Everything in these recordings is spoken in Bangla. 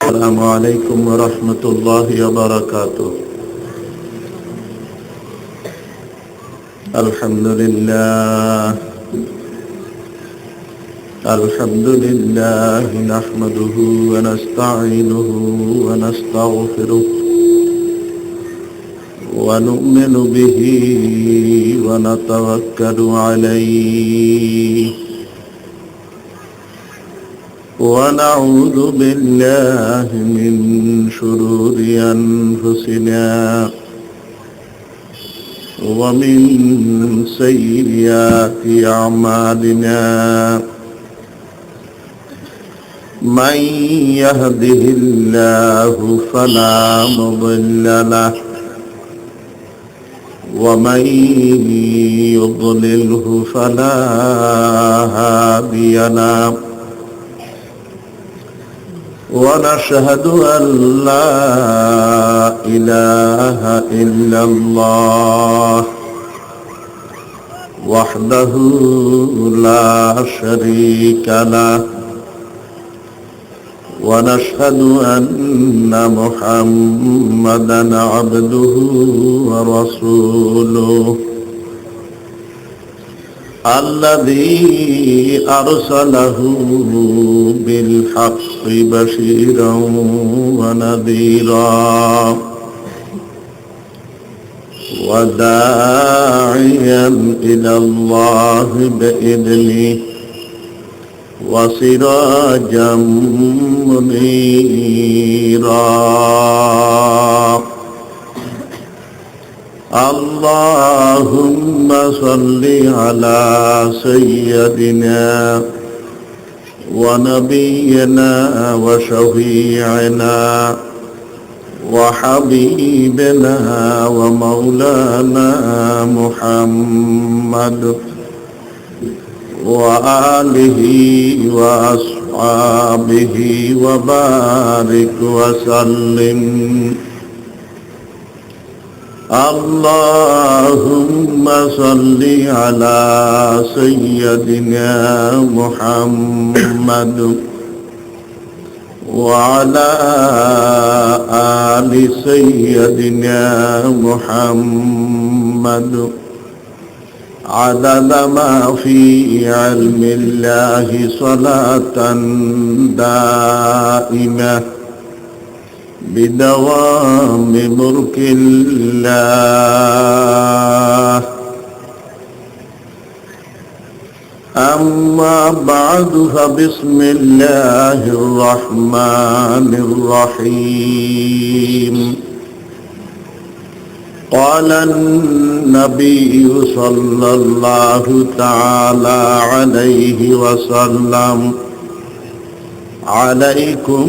السلام عليكم ورحمة الله وبركاته. الحمد لله نحمده ونستعينه ونستغفره ونؤمن به ونتوكل عليه ونعوذ بالله من شرور أنفسنا ومن سيئات أعمالنا من يهده الله فلا مضل له ومن يضلله فلا هادي له ونشهد أن لا إله إلا الله وحده لا شريك له ونشهد أن محمدًا عبده ورسوله الذي أرسله بالحق بشيرا ونذيرا وداعيا إلى الله بإذنه وسراجا منيرا. اللهم صل على سيدنا ونبينا وشفيعنا وحبيبنا ومولانا محمد وآله وأصحابه وبارك وسلم. اللهم صل على سيدنا محمد وعلى آل سيدنا محمد عدد ما في علم الله صلاة دائمة بدوام ملك الله. أما بعد فبسم الله الرحمن الرحيم. قال النبي صلى الله تعالى عليه وسلم عليكم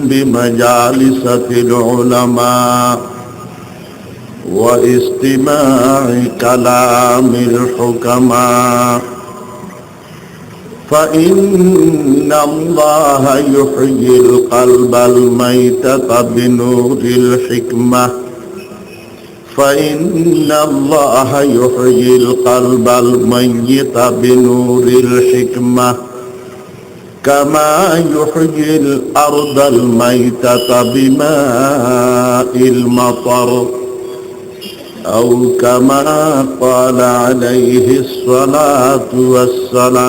بمجالسة العلماء واستماع كلام الحكماء فإن الله يحيي القلب الميتة بنور الحكمة فإن الله يحيي القلب الميت بنور الحكمة كما يحيي الأرض الميتة بماء المطر أو كما قال عليه الصلاة والسلام.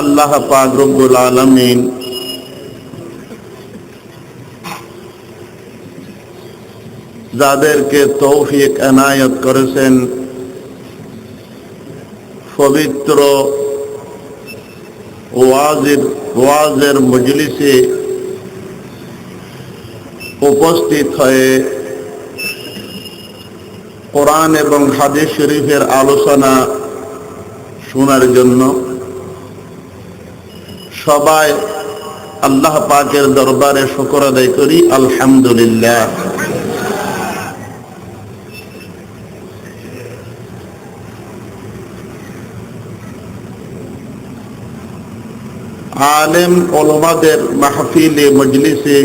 আল্লাহ পাক রব্বুল আলামিন যাদেরকে তৌফিক এনায়েত করেছেন পবিত্র ওয়াজের মজলিসে উপস্থিত হয়ে কোরআন এবং হাদিস শরীফের আলোচনা শোনার জন্য সবাই আল্লাহ পাকের দরবারে শুকর আদায় করি আলহামদুলিল্লাহ। আলেম ওলামাদের মাহফিলে মজলিসে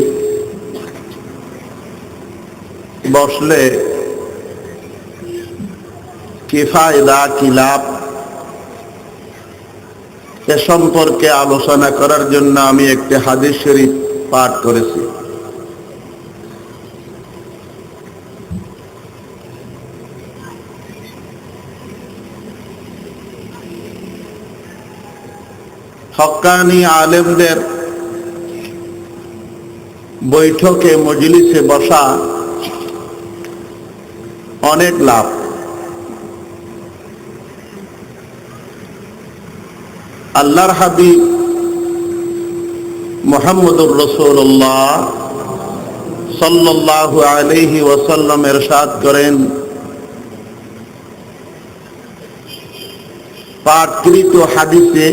বসলে কি ফায়দা কি লাভ এ সম্পর্কে আলোচনা করার জন্য আমি একটি হাদিস শরীফ পাঠ করেছি। হক্কানি আলেমদের বৈঠকে মজলিসে বসা অনেক লাভ। আল্লাহর হাবিব মুহাম্মদুর রাসূলুল্লাহ সাল্লাল্লাহু আলাইহি ওয়াসাল্লাম ইরশাদ করেন, পাঠকৃত হাদিসে,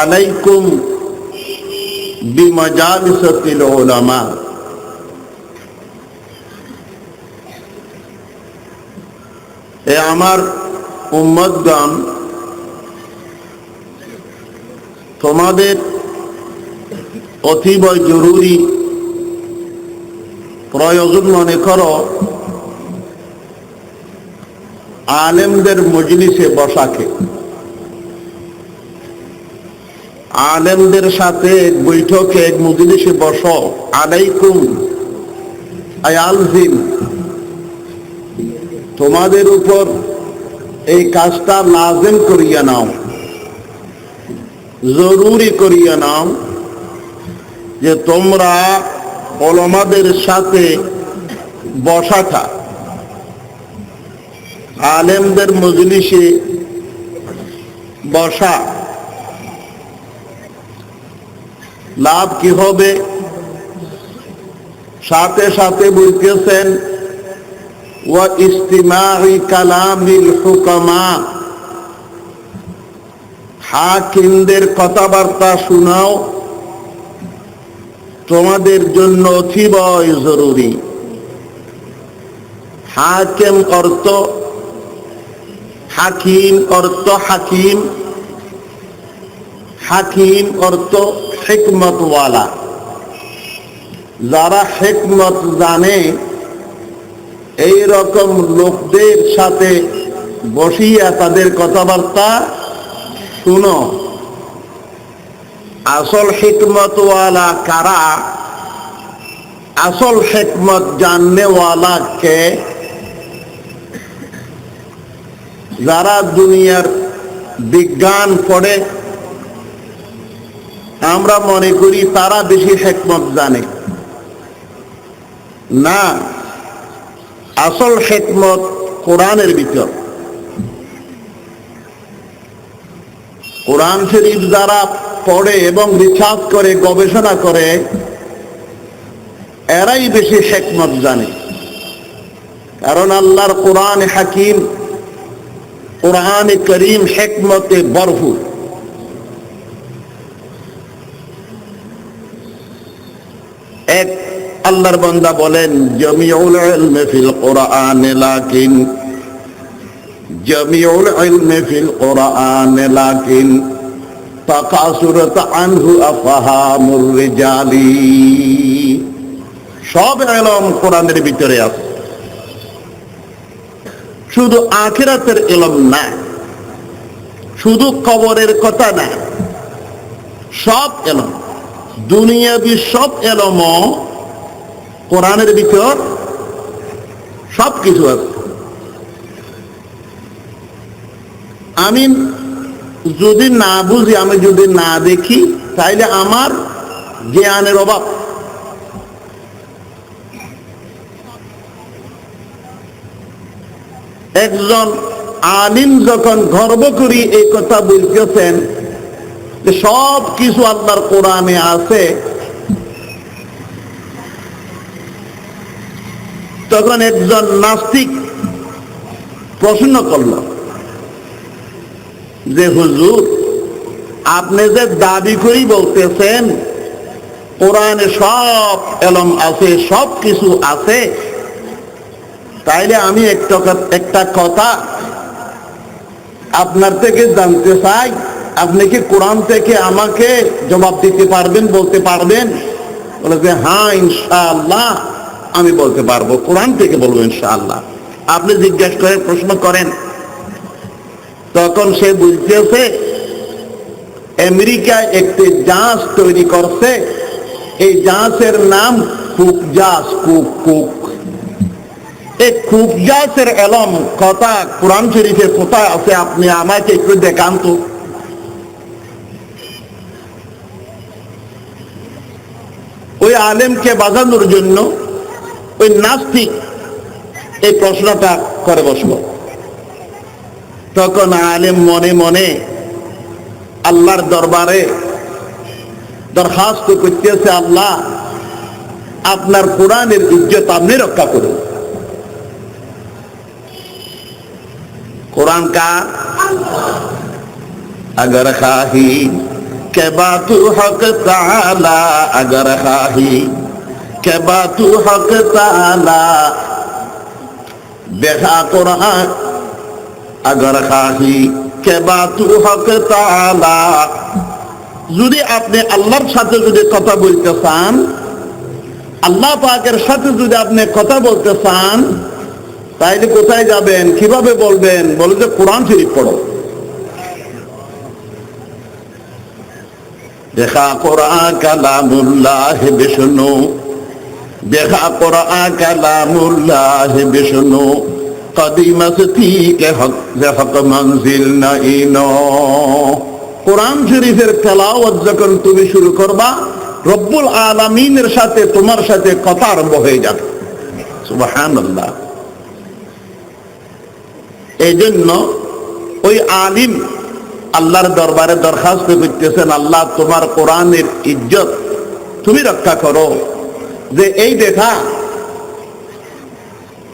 আলাইকুম বিমাজালিসাতিল উলামা, এ আমার উম্মতগণ, তোমাদের অতীব জরুরি প্রয়োজন মনে করো আলেমদের মজলিসে বসাকে, আলেমদের সাথে এক বৈঠকে এক মজলিসে বসো। আলাইকুম আই আলজিম, তোমাদের উপর এই কাজটা লাজিম করিয়া নাও, জরুরি করিয়া নাও যে তোমরা উলামাদের সাথে বসাটা, আলেমদের মজলিসে বসা। লাভ কি হবে? সাথে সাথে বলতেছেন ওয়া ইস্তিমা'i কালামিল হুকামা, হাকিমদের কথাবার্তা শোনাও তোমাদের জন্য অতীবই জরুরি। হাকিম অর্থ হাকিম, অর্থ হাকিম, হাকিম অর্থ হিকমতওয়ালা। যারা হিকমত জানে এই রকম লোকদের সাথে বসিয়া তাদের কথাবার্তা শুনো। আসল হিকমতওয়ালা কারা? আসল হিকমত জাননেওয়ালা কে? যারা দুনিয়ার বিজ্ঞান পড়ে আমরা মনে করি তারা বেশি হিকমত জানে। না, আসল হিকমত কোরআনের ভিতর। কোরআন শরীফ যারা পড়ে এবং রিসার্চ করে, গবেষণা করে, এরাই বেশি হিকমত জানে। কারণ আল্লাহর কোরআন হাকিম, কোরআন করিম হিকমতে ভরপুর। এক আল্লাহর বান্দা বলেন, জামিউল ইলমি ফিল কোরআন লাকিন, জামিউল ইলমি ফিল কোরআন লাকিন তাকাসুরাত আনহু আফহামুর রিজালি। সব ইলম কোরআনের ভিতরে আছে, শুধু আখিরাতের ইলম না, শুধু কবরের কথা না, সব ইলম, দুনিয়াবি সব ইলমও কোরআনের ভিতর সব কিছু আছে। আমি যদি না বুঝি, আমি যদি না দেখি, তাইলে আমার জ্ঞানের অভাব। একজন আলিম যখন গর্ব করি এই কথা বলতেছেন যে সব কিছু আল্লাহর কোরআনে আছে, তখন একজন নাস্তিক প্রশ্ন করল যে হুজুর, আপনি যে দাবি করি বলতেছেন কোরআনে সব ইলম আছে, সব কিছু আছে, তাইলে আমি একটা কথা আপনার থেকে জানতে চাই, আপনি কি কোরআন থেকে আমাকে জবাব দিতে পারবেন, বলতে পারবেন? বলে যে হ্যাঁ ইনশাআল্লাহ আমি বলতে পারবো, কোরআন থেকে বলবো ইনশাআল্লাহ। আপনি জিজ্ঞাসা করে প্রশ্ন করেন। তখন সে বুঝতেছে আমেরিকায় একটি জাহাজ তৈরি করছে, এই জাহাজের নাম কুক জাহাজ। কুক কুক এই কুক জাহাজের এলম কথা কোরআন শরীফে কোথায় আছে আপনি আমাকে একটু দেখান তো। ওই আলেমকে বাজানোর জন্য ওই নাস্তিক এই প্রশ্নটা করে বসলো। তখন আলেম মনে মনে আল্লাহর দরবারে দরখাস্ত করতেছে, আল্লাহ আপনার কোরআনের ইজ্জত আপনি রক্ষা করুন। কোরআন কা अगर खाही के बातू हक ताला, अगर खाही के बातू हक ताला, देखा कुरान अगर खाही के बातू हक ताला। যদি আপনি আল্লাহর সাথে যদি কথা বলতে চান, আল্লাহ পাকের সাথে যদি আপনি কথা বলতে চান, তাইলে কোথায় যাবেন, কিভাবে বলবেন? বলে যে কোরআন শরীফ পড়ো। দেখা কোরআন কালামুল্লাহ বিষ্ণু, দেখা কোরআন কালামুল্লাহ বিষ্ণু, কদিমস্তি কে হক যে হক মঞ্জিল নাইনো। কোরআন শরীফের তেলাওয়াত যখন তুমি শুরু করবা, রব্বুল আলামিনের সাথে তোমার সাথে কথা আরম্ভ হয়ে যাবে। সুবহানাল্লাহ। এই জন্য ওই আলিম আল্লাহর দরবারে দরখাস্ত করতেছেন, আল্লাহ তোমার কোরআনের ইজ্জত তুমি রক্ষা করো। যে এই দেখা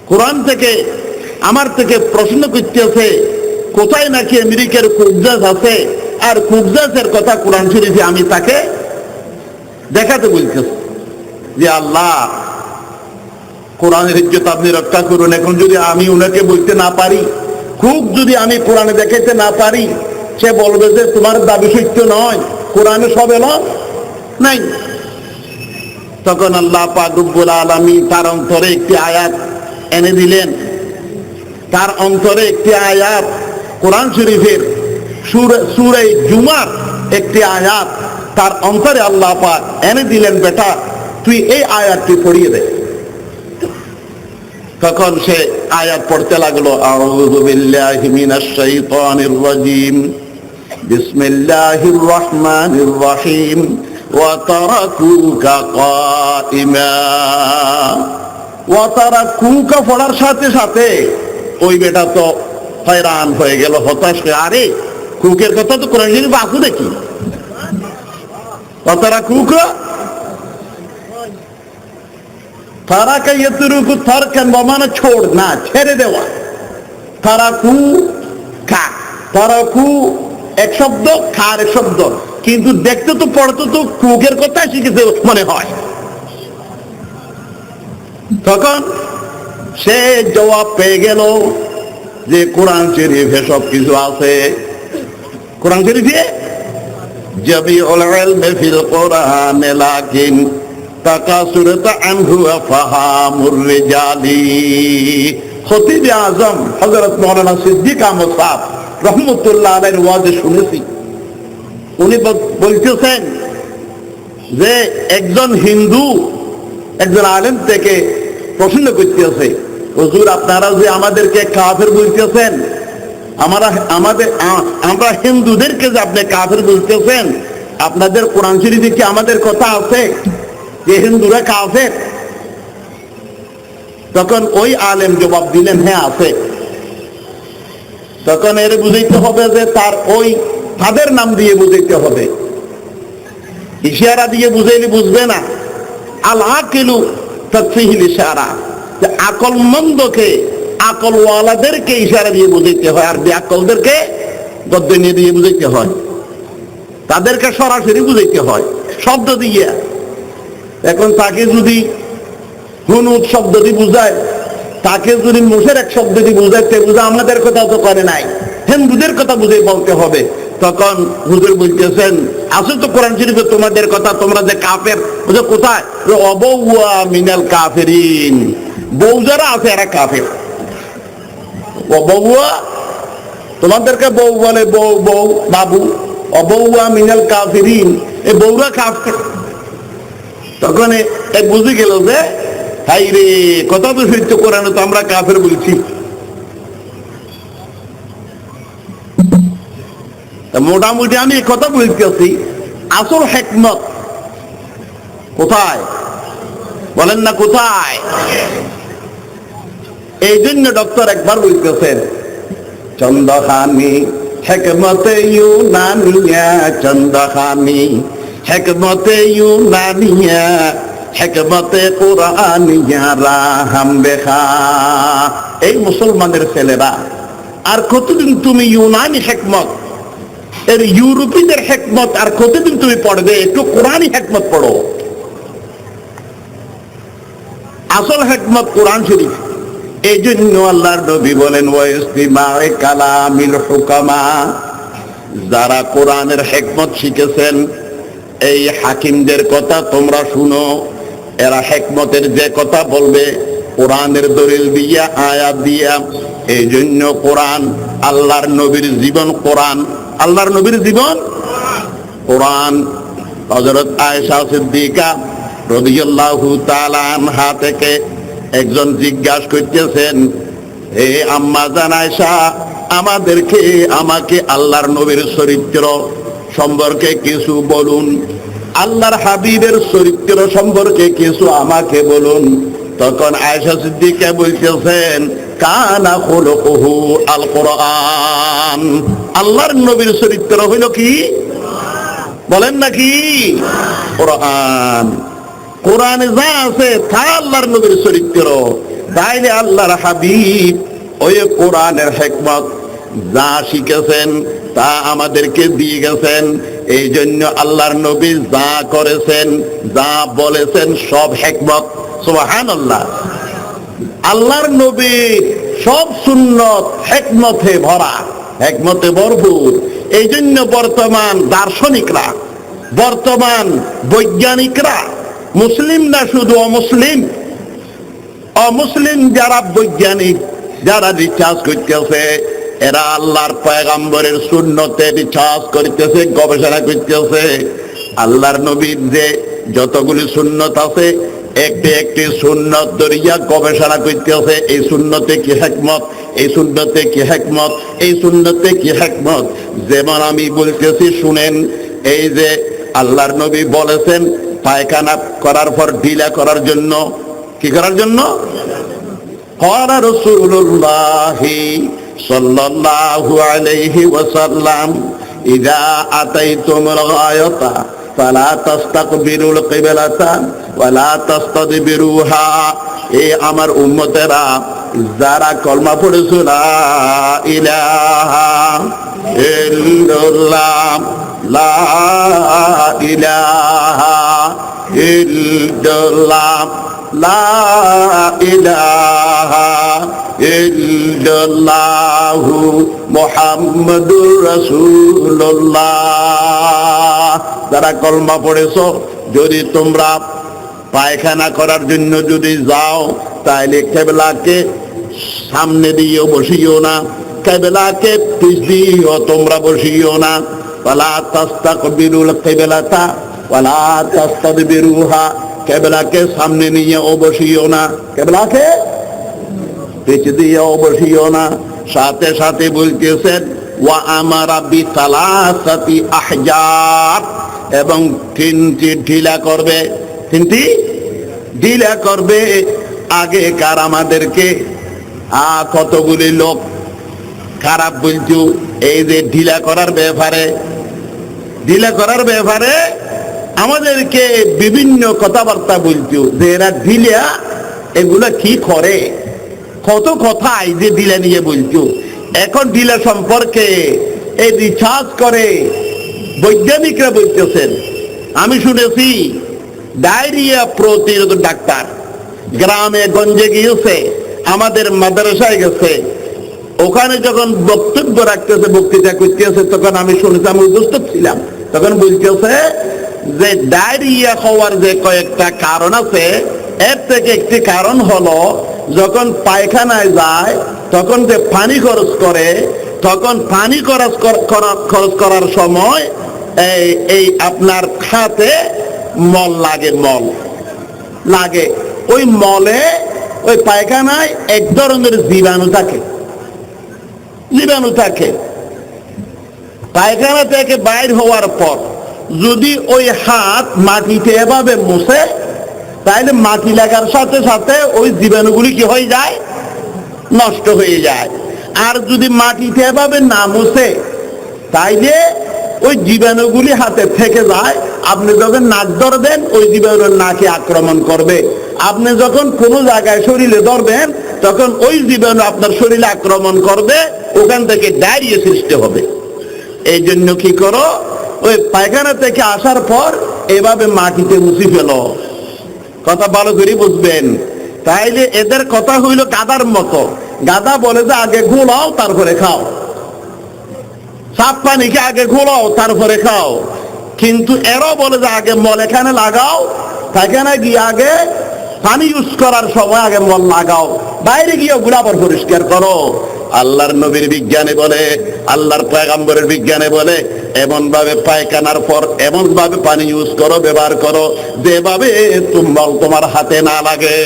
কোরআন থেকে আমার থেকে প্রশ্ন করতেছে কোথায় নাকি আমেরিকার কুকজাজ আছে, আর কুকজাজের কথা কোরআন শরীফে আমি তাকে দেখাতে বলতেছি যে আল্লাহ কোরআনের ইজ্জত আপনি রক্ষা করুন। এখন যদি আমি উনাকে বলতে না পারি, খুব যদি আমি কোরআনে দেখাইতে না পারি, সে বলবে যে তোমার দাবি সত্য নয়, কোরআনে সব এলো নাই। তখন আল্লাহ পাক রব্বুল আলামিন তার অন্তরে একটি আয়াত এনে দিলেন। তার অন্তরে একটি আয়াত কোরআন শরীফের সূরা জুমার একটি আয়াত তার অন্তরে আল্লাহ পাক এনে দিলেন, বেটা তুই এই আয়াতটি পড়িয়ে দে। তখন সে আয়াত পড়তে লাগলো, আউযু বিল্লাহি মিনাশ শাইতানির রাজীম, বিসমিল্লাহির রহমানির রহিম, ওয়া তারাকুকা কাইমা। ওয়া তারাকুকা পড়ার সাথে সাথে ওই বেটা তো হয়রান হয়ে গেল, হতাশ হয়ে, আরে কুকের কথা তো কোরআন শরীফে আছে দেখি। ওয়া তারাকুকা তারাকা ইয়াতরুকু তারকান মানে ছোড়না, ছেড়ে দেওয়া। তারাকু খা, তারাকু এক শব্দ, খার এক শব্দ, কিন্তু দেখতে তো পড়তে তো কুকের কথা শিখেছে মনে হয়। তখন সে জবাব পেয়ে গেল যে কোরআন শরীফে সব কিছু আছে। কোরআন শরীফে জামিউল ইলমি ফিল কোরআন লাকিন তাকাসুরতা আনহু ফাহামুর রিজালি। খতিব আজম হযরত মাওলানা সিদ্দিক আহমদ সাহেব রহমতুল্লাহ আলাইহির ওয়াজে শুনেছি, উনি বলতেছেন যে একজন হিন্দু একজন আলেম থেকে প্রশ্ন করতেছে, হুজুর আপনারা যে আমাদেরকে কাফের বলতেছেন, আমরা হিন্দুদেরকে যে আপনি কাফের বলতেছেন, আপনাদের কোরআন শরীফে কি আমাদের কথা আছে যে হিন্দুরা কাফের? তখন ওই আলেম জবাব দিলেন, হ্যাঁ আছে। তখন এর বুঝাইতে হবে যে তার ওই তাদের নাম দিয়ে বুঝাইতে হবে, ইশারা দিয়ে বুঝাইলে বুঝবে না। আল আকিলু তাকফিহিল ইশারা, যে আকলমন্দকে আকলওয়ালাদেরকে ইশারা দিয়ে বুঝাইতে হয়, আর বেআকলদেরকে গদ্য নিয়ে দিয়ে বুঝাইতে হয়, তাদেরকে সরাসরি বুঝাইতে হয় শব্দ দিয়ে। এখন তাকে যদি হুনুদ শব্দ দিয়ে বুঝায়, তাকে যদি মুশেরিক শব্দ দিয়ে বুঝাইতে বুঝা আমাদের কথা তো করে নাই, হিন্দুদের কথা বুঝে বলতে হবে। তখন হুজুর বলতেছেন, আছে তো কোরআন শরীফে তোমাদের কথা, তোমরা যে কাফের, বুঝে কোথায়? অবউয়া মিনাল কাফিরিন, বউ যারা আছে এরা কাফের। অবউয়া তোমাদেরকে বউ বলে, বউ বউ বাবু, অবৌয়া মিনাল কাফিরিন, এই বউরা কাফের। তখন এক বুঝে গেল যে হাই রে, কথা তো সত্য, কোরআনে তো আমরা কাফের বলছি। মোটামুটি আমি কথা বলতেছি, আসল হিকমত কোথায় বলেন না, কোথায়? এই জন্য ডক্টর একবার বলতেছেন, চন্দ্রখানি হিকমতে ইউনানিয়া, চন্দ্রখানি হিকমতে ইউনানিয়া, হিকমতে কুরআনিয়া রাহাম বেখা। এই মুসলমানের ছেলেরা, আর কতদিন তুমি ইউনানি হিকমত, এর ইউরোপীদের হিকমত আর কতদিন তুমি পড়বে? একটু কোরআনি হিকমত পড়ো। আসল হিকমত কোরআন শরীফ। এই জন্য আল্লাহর নবী বলেন, ওয়াইসতিমা'i কালামিল হুকামা, যারা কোরআনের হিকমত শিখেছেন এই হাকিমদের কথা তোমরা শুনো। এরা হিকমতের যে কথা বলবে কোরআনের দলিল দিয়া, আয়াত দিয়া। এই জন্য কোরআন আল্লাহর নবীর জীবন, কোরআন আল্লাহর নবীর জীবন কোরআন। হযরত আয়েশা সিদ্দিকা রাদিয়াল্লাহু তাআলা আনহা থেকে একজন জিজ্ঞাসা করতেছেন, হে আম্মা জান আয়েশা, আমাকে আল্লাহর নবীর চরিত্র সম্পর্কে কিছু বলুন, আল্লাহর হাবিবের চরিত্র সম্পর্কে কিছু আমাকে বলুন। তখন আয়েশা সিদ্দিকা বলতেছেন, কানা খুলুকুহু আল কোরআন, আল্লাহর নবীর চরিত্র হইল কি? বলেন নাকি? কোরআন। কোরআনে যা আছে তা আল্লাহর নবীর চরিত্র। তাইলে আল্লাহর হাবিব ওই কোরআনের হিকমত যা শিখেছেন তা আমাদেরকে দিয়ে গেছেন। এই জন্য আল্লাহর নবী যা করেছেন, যা বলেছেন সব হিকমত। সুবহানাল্লাহ। আল্লাহর নবী সব সুন্নত হিকমতে ভরা, হিকমতে ভরপুর। এই জন্য বর্তমান দার্শনিকরা, বর্তমান বৈজ্ঞানিকরা, মুসলিম না শুধু অমুসলিম, অমুসলিম যারা বৈজ্ঞানিক, যারা রিসার্চ করতেছে, এরা আল্লাহর পয়গম্বরের সুন্নতে রিসার্চ করতেছে, গবেষণা করতেছে। আল্লাহর নবীর যে যতগুলি সুন্নত আছে, একটি একটি সুন্নত ধরিয়া গবেষণা করতেছে। এই সুন্নতে কি হিকমত, এই সুন্নতে কি হিকমত, এই সুন্নতে কি হিকমত। যেমন আমি বলতেছি শুনেন, এই যে আল্লাহর নবী বলেছেন পায়খানা করার পর ঢিলা করার জন্য, কি করার জন্য? ক্বালা রাসূলুল্লাহি সাল্লাল্লাহু আলাইহি ওয়াসাল্লাম, ইযা আতাইতুমুল গায়াতা ফালা তাস্তাকবিরুল কিবলাতা ওয়ালা তাস্তাদবিরুহা। এ আমার উম্মতেরা, যারা কলমা পড়েছো লা ইলাহা ইল্লাল্লাহ, লা ইলাহা ইল্লাল্লাহ, লা ইলাহা ইল্লাল্লাহু মুহাম্মাদুর রাসূলুল্লাহ। যারা কলমা পড়েছো, যদি তোমরা পায়খানা করার জন্য যদি যাও, তাহলে কিবলাকে সামনে দিয়ে বসিও না, কিবলাকে পিছ দিয়েও তোমরা বসিও না। ওয়ালা তাস্তাকবিরুল কিবলাতা ওয়ালা তাস্তাদবিরুহা, কিবলাকে সামনে নিয়েও বসিও না, কিবলাকে পিছ দিয়েও বসিও না। সাথে সাথে বলতেছেন, ওয়া আমারা বিসালাসাতি আহজার, এবং তিনটি ঢিলা করবে, তিনটি ঢিলা করবে। আগেকার আমাদেরকে কতগুলি লোক খারাপ বলতো এই যে ঢিলা করার ব্যাপারে, ঢিলা করার ব্যাপারে আমাদেরকে বিভিন্ন কথাবার্তা বলতো, যে এরা ঢিলা এগুলা কি করে, কত কথা এই যে ঢিলা নিয়ে বলতো। এখন ঢিলা সম্পর্কে এই রিসার্চ করে বৈজ্ঞানিকরা বলতেছেন। আমি শুনেছি ডায়রিয়া প্রতিরোধ ডাক্তার গ্রামে গঞ্জে গিয়েছে, আমাদের মাদ্রাসায় গেছে, ওখানে যখন বক্তব্য রাখতেছে, বক্তৃতা করতেছে, তখন আমি শুনেছি, আমি উপস্থিত ছিলাম। তখন বলতেছে যে ডায়রিয়া হওয়ার যে কয়েকটা কারণ আছে, এর থেকে একটি কারণ হলো যখন পায়খানায় যায় তখন যে পানি খরচ করে, তখন পানি খরচ করার সময় এই আপনার হাতে মল লাগে ওই মলে ওই পায়খানায় এক ধরনের জীবাণু থাকে। পায়খানা থেকে বাইর হওয়ার পর যদি ওই হাত মাটিতে এভাবে মুছে, তাহলে মাটি লাগার সাথে সাথে ওই জীবাণুগুলি কি হয়ে যায়? নষ্ট হয়ে যায়। আর যদি মাটিতে এভাবে না মুছে, তাইলে ওই জীবাণুগুলি হাতে থেকে যায়। আপনি যখন নাক ধরবেন, ওই জীবাণু নাকে আক্রমণ করবে। আপনি যখন কোনো জায়গায় শরীরে ধরবেন, তখন ওই জীবাণু আপনার শরীরে আক্রমণ করবে, ওখান থেকে ডায়রিয়া সৃষ্টি হবে। এই জন্য কি করো, ওই পায়খানা থেকে আসার পর এভাবে মাটিতে মুছি ফেলো। কথা ভালো করে বুঝবেন। তাইলে এদের কথা হইল গাদার মতো। গাদা বলে যে আগে ঘোলাও তারপরে খাও, সাফ পানিকে আগে ঘোলাও তারপরে খাও। কিন্তু এরাও বলে যে আগে মল এখানে লাগাও, পায়খানা গিয়ে আগে পানি ইউজ করার সময় আগে মল লাগাও, বাইরে গিয়ে ওগুলো আবার পরিষ্কার করো। আল্লাহর নবীর বিজ্ঞানে বলে, আল্লাহর পয়গম্বরের বিজ্ঞানে বলে, এমন ভাবে পায়খানার পর এমন ভাবে পানি ইউজ করো, ব্যবহার করো, যেভাবে তোমার হাতে না লাগে।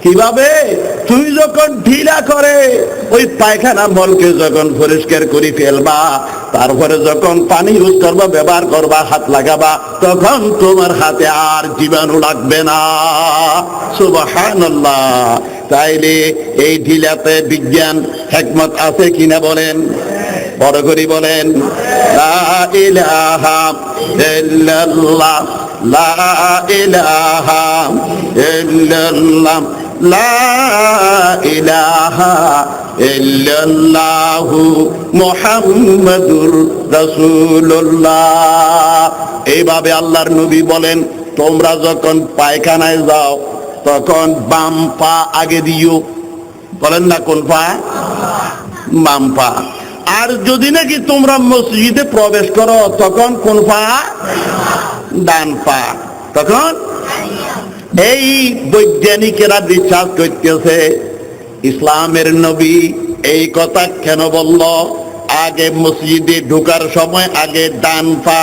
কিভাবে? তুই যখন ঢিলা করে ওই পায়খানা মলকে যখন পরিষ্কার করে ফেলবা, তারপরে যখন পানি ইউজ করবা, ব্যবহার করবা, হাত লাগাবা, তখন তোমার হাতে আর জীবাণু লাগবে না। সুবহানাল্লাহ। তাইলে এই ঢিলাতে বিজ্ঞান হিকমত আছে কিনা বলেন? বড় করে বলেন, লা ইলাহা ইল্লাল্লাহ, লা ইলাহা ইল্লাল্লাহ, লা ইলাহা ইল্লাল্লাহু মুহাম্মাদুর রাসূলুল্লাহ। এইভাবে আল্লাহর নবী বলেন, তোমরা যখন পায়খানায় যাও তখন বাম পা আগে দিও। বলেন না কোন পা? বাম পা। আর যদি নাকি তোমরা মসজিদে প্রবেশ করো তখন কোন পা? ডান পা। তখন এই বৈজ্ঞানিকেরা বিশ্বাস করতেছে ইসলামের নবী এই কথা কেন বলল? আগে মসজিদে ঢোকার সময় আগে ডান পা,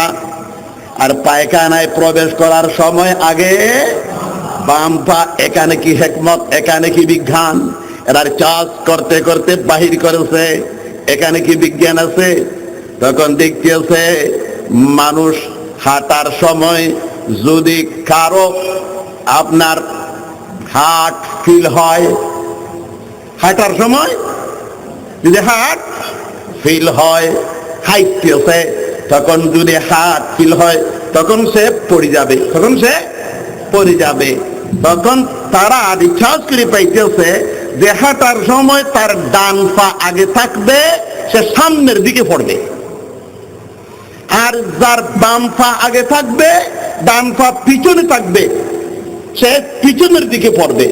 আর পায়খানায় প্রবেশ করার সময় আগে বাম পা। এখানে কি হিকমত, এখানে কি বিজ্ঞান? এরা চাষ করতে করতে বাহির করেছে, এখানে কি বিজ্ঞান আছে? তখন দেখতেছে মানুষ হাঁটার সময় যদি কারো আপনার হার্ট ফিল হয়, হাঁটার সময় যদি হার্ট ফিল হয়, হাইটতেছে, তখন যদি হার্ট ফিল হয় তখন সে পড়ে যাবে, তখন তারা রিচার্জ করে পাইতেছে যে হাঁটার সময় তার ডান পা আগে থাকবে, সে সামনের দিকে পড়বে। আর যার বাম পা আগে থাকবে, ডান পা পিছনে থাকবে, সে পিছনের দিকে পড়বে।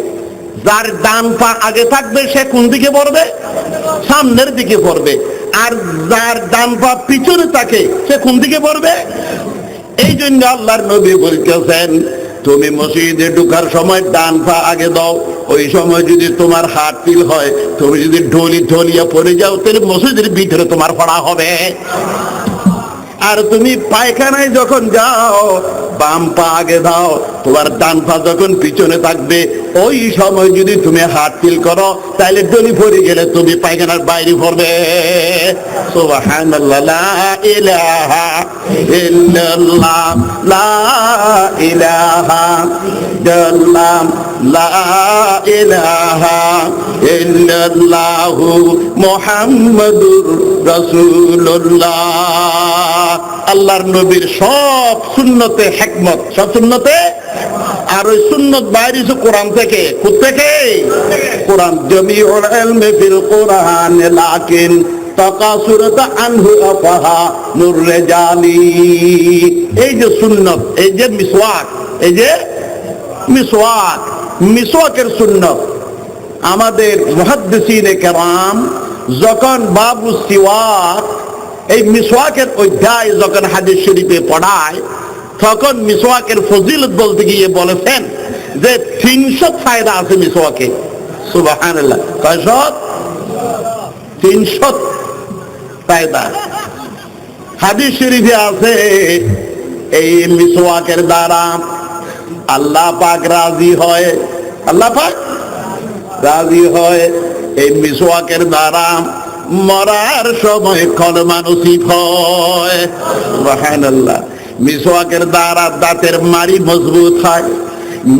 যার ডান পা আগে থাকবে সে কোন দিকে পড়বে? সামনের দিকে পড়বে। আর যার ডান পা পিছনে থাকে সে কোন দিকে পড়বে? এই জন্য আল্লাহর নবী বলতেছেন, তুমি মসজিদে ঢোকার সময় ডান পা আগে দাও। ওই সময় যদি তোমার হাত ফিল হয়, তুমি যদি ঢলিয়া পড়ে যাও, তাহলে মসজিদের ভিতরে তোমার পড়া হবে। আর তুমি পায়খানায় যখন যাও, বাম পা আগে দাও, তোমার ডান পা যখন পিছনে থাকবে, ওই সময় যদি তুমি হাত ফিল করো, তাহলে ডলি পড়ে গেলে তুমি পায়খানার বাইরে পড়বে। সুবহানাল্লাহ। লা ইলাহা ইল্লাল্লাহ, লা ইলাহা ইল্লাল্লাহ, লা ইলাহা ইল্লাল্লাহু মুহাম্মাদুর রাসূলুল্লাহ। আল্লাহর নবীর সব সুন্নতে হিকমত, সব সুন্নতে। আর ওই সুন্নত বাইরে কোরআন থেকে। কোত্থেকে? কোরআন। জামিউল ইলমি ফিল কোরআন লাকিন তাকাসুরত আনহু আফাহা নূর রিজালি। এই যে সুন্নত, এই যে মিসওয়াক, এই যে মিসওয়াক, মিসওয়াকের সুন্নত। আমাদের মুহাদ্দিসিনে কেরাম যখন বাবু সিওয়াক, এই মিসওয়াকের অধ্যায় যখন হাদিস শরীফে পড়ায়, তখন মিসওয়াকের ফজিলত বলতে গিয়ে বলেছেন যে 300 ফায়দা আছে মিসওয়াকে। সুবহানাল্লাহ। কয়শত? 300 ফায়দা। হাদিস শরীফে আছে এই মিসওয়াকের দ্বারা আল্লাহ পাক রাজি হয়, আল্লাহ পাক রাজি হয়। এই মিসওয়াকের দ্বারা মরার সময় কলমা নসিব হয়, সুবহানাল্লাহ। মিসওয়াকের দ্বারা দাঁতের মাড়ি মজবুত হয়,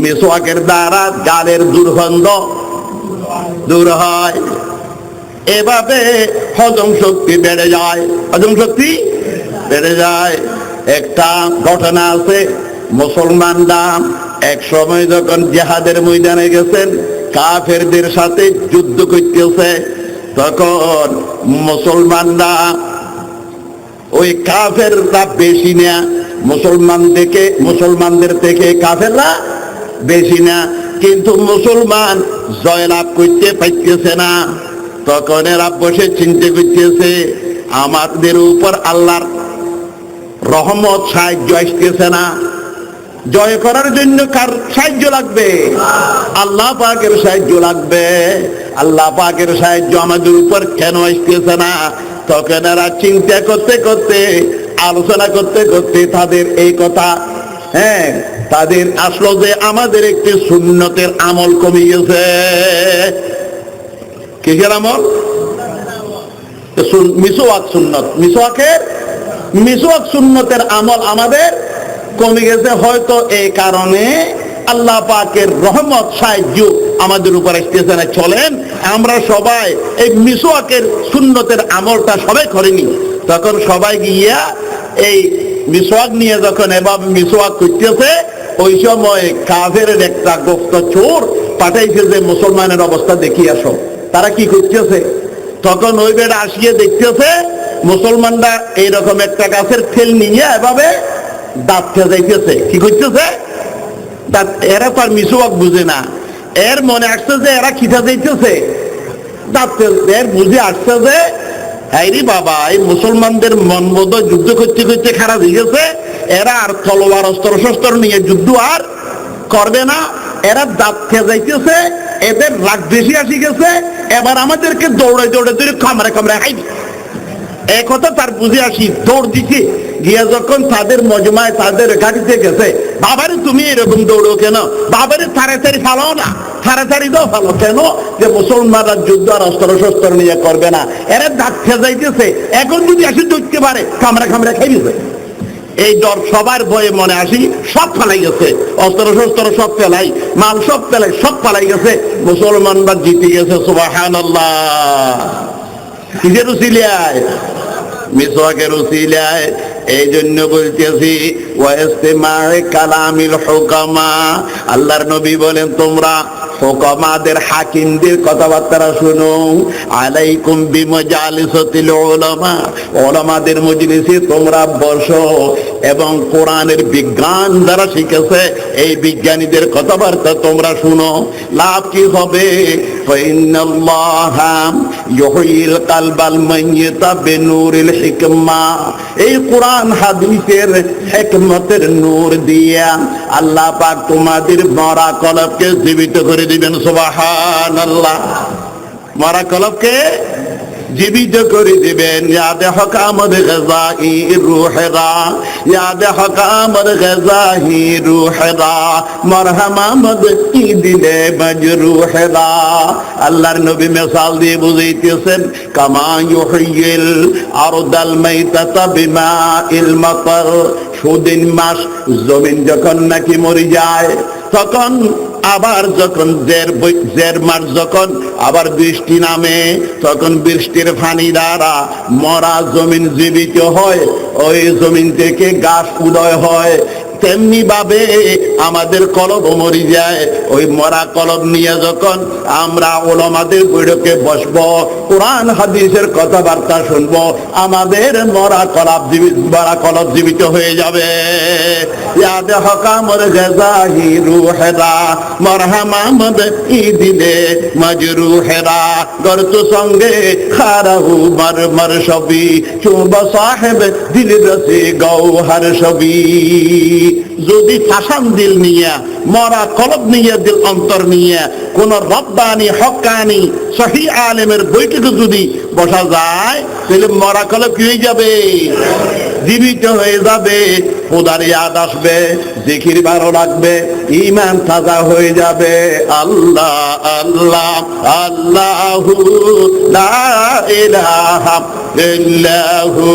মিসওয়াকের দ্বারা গালের দুর্গন্ধ দূর হয়। এভাবে হজম শক্তি বেড়ে যায়, হজম শক্তি বেড়ে যায়। একটা ঘটনা আছে, মুসলমানরা এক সময় যখন জিহাদের ময়দানে গেছেন, কাফেরদের সাথে যুদ্ধ করতেছে, তখন মুসলমানরা ওই কাফেররা বেশি না, মুসলমানদের থেকে কাফেররা বেশি না, কিন্তু মুসলমান জয়লাভ করতে পারতেছে না। তখন এরা বসে চিন্তা করতেছে, আমাদের উপর আল্লাহর রহমত সাহায্য আসতেছে না, জয় করার জন্য কার সাহায্য লাগবে? আল্লাহ পাকের সাহায্য লাগবে। আল্লাহ পাকের সাহায্য আমাদের উপর কেন আসতেছে না? তখন এরা চিন্তা করতে করতে, আলোচনা করতে করতে তাদের এই কথা, তাদের আসলো যে আমাদের একটি সুন্নতের আমল কমে গেছে। কিসের আমল? মিসওয়াক সুন্নত। মিসওয়াক সুন্নতের আমল আমাদের কমে গেছে। হয়তো এই কারণে আল্লাহ পাকের রহমত সাহায্য আমাদের উপর আসতেছে না। চলেন আমরা সবাই এই মিসওয়াকের সুন্নতের আমলটা সবাই করিনি। তখন সবাই গিয়া এই মিসওয়াক নিয়ে যখন এবার মিসওয়াক করতেছে, ওই সময় কাফের একটা গুপ্ত চোর পাঠাইছে যে মুসলমানের অবস্থা দেখিয়ে আসো, তারা কি করতেছে। তখন ওই বেড়া আসিয়ে দেখতেছে মুসলমানরা এইরকম একটা গাছের ফেল নিয়ে এভাবে দাঁত যাইতেছে। কি করতেছে? দাঁত। এরা তো আর মিসওয়াক বুঝে না, এর মনে আসছে যে এরা খিদা যাইতেছে দাঁত। এর বুঝে আসছে যে হ্যাঁ বাবা, এই মুসলমানদের মন বোধ যুদ্ধ করতে করতে খারাপ হয়ে গেছে, এরা আর তলোয়ার অস্ত্র শস্ত্র নিয়ে যুদ্ধ আর করবে না, এরা দাঁত খেয়ে যাইতেছে, এদের রাগ বেশি আসি গেছে, এবার আমাদেরকে দৌড়ে দৌড়ে দৌড়ে কামড়ে কামড়ে খাইবে। এক কথা তার বুঝে আসি, দৌড় দিচ্ছে গিয়া যখন তাদের মজমায় তাদের গাড়িতে গেছে, বাবারে তুমি এরকম দৌড়ো কেন? বাবারে তাড়াতাড়ি ফালাও না, তাড়াতাড়ি দাও ফালো কেন? যে মুসলমানরা যুদ্ধ আর অস্ত্র শস্ত্র নিয়ে করবে না, এরা দাঁত খেয়ে যাইতেছে, এখন যদি আসি ধরতে পারে কামড়া কামড়া খাইবে। এই ডর সবার ভয়ে মনে আসি, সব ফেলাই গেছে, অস্ত্র শস্ত্র সব ফেলাই, মাল সব ফেলাই, সব ফেলাই গেছে, মুসলমানরা জিতে গেছে। সুবহানাল্লাহ। কিসের উসিলায়? মিসওয়াকের উসিলায়। এই জন্য বলতেছি ওয়াইস্তিমা'i কালামিল হুকামা, আল্লাহর নবী বলেন তোমরা হুকামাদের, হাকিমদের কথাবার্তা শুনো। আলাইকুম বিমাজালিসাতিল উলামা, উলামাদের মজলিসে তোমরা বসো এবং কোরআনের বিজ্ঞান যারা শিখেছে এই বিজ্ঞানীদের কথাবার্তা তোমরা শুনো। লাভ কি হবে? ফাইনাল্লাহা ইউহিল কালবাল মাইয়িতা বিনূরিল হিকমা, এই কোরআন হাদিসের হিকমতের নূর দিয়া আল্লাহ পাক তোমাদের মরা কলবকে জীবিত করে দিবেন। সুবহানাল্লাহ। মরা কলবকে জীবিত করে দিবেন। ইয়াদে হকামত গাজাই রুহরা, ইয়াদে হকামত গাজাই রুহরা, মারহামামত কি দিলে মজরুহরা। আল্লাহর নবী মিসাল দিয়ে বুঝাইতেছেন, কামা ইউহিল আরদাল মাইতাতা বিমাইল মাতার, সুদিন মাস জমিন যখন নাকি মরে যায়, তখন আবার যখন জের মাস যখন আবার বৃষ্টি নামে, তখন বৃষ্টির পানি দ্বারা মরা জমিন জীবিত হয়, ওই জমিন থেকে গাছ উদয় হয়। তেমনি ভাবে আমাদের কলব মরে যায়, ওই মরা কলব নিয়ে যখন আমরা উলামাদের বৈঠকে বসবো, কোরআন হাদিসের কথাবার্তা শুনবো, আমাদের মরা কলব জীবিত হয়ে যাবে। ইয়াদ হকামর গাজাহি রুহরা, মারহামামদ ইদিলে মজরুহরা, গরত সঙ্গে খারাহু মরমর সবি, চুব সাহেব দিল রসে গৌহর সবি। যদি ফাসান দিল নিয়ে, মরা কলব নিয়ে, দিল অন্তর নিয়ে কোন রব্বানি হক্কানি সহি আলেমের বৈঠকে যদি বসা যায়, তাহলে মরা কলব কি হয়ে যাবে? জীবিত হয়ে যাবে। খোদার ইয়াদ আসবে, জিকির ভালো লাগবে, ঈমান তাজা হয়ে যাবে। আল্লাহ আল্লাহ আল্লাহু লা ইলাহা ইল্লাহু,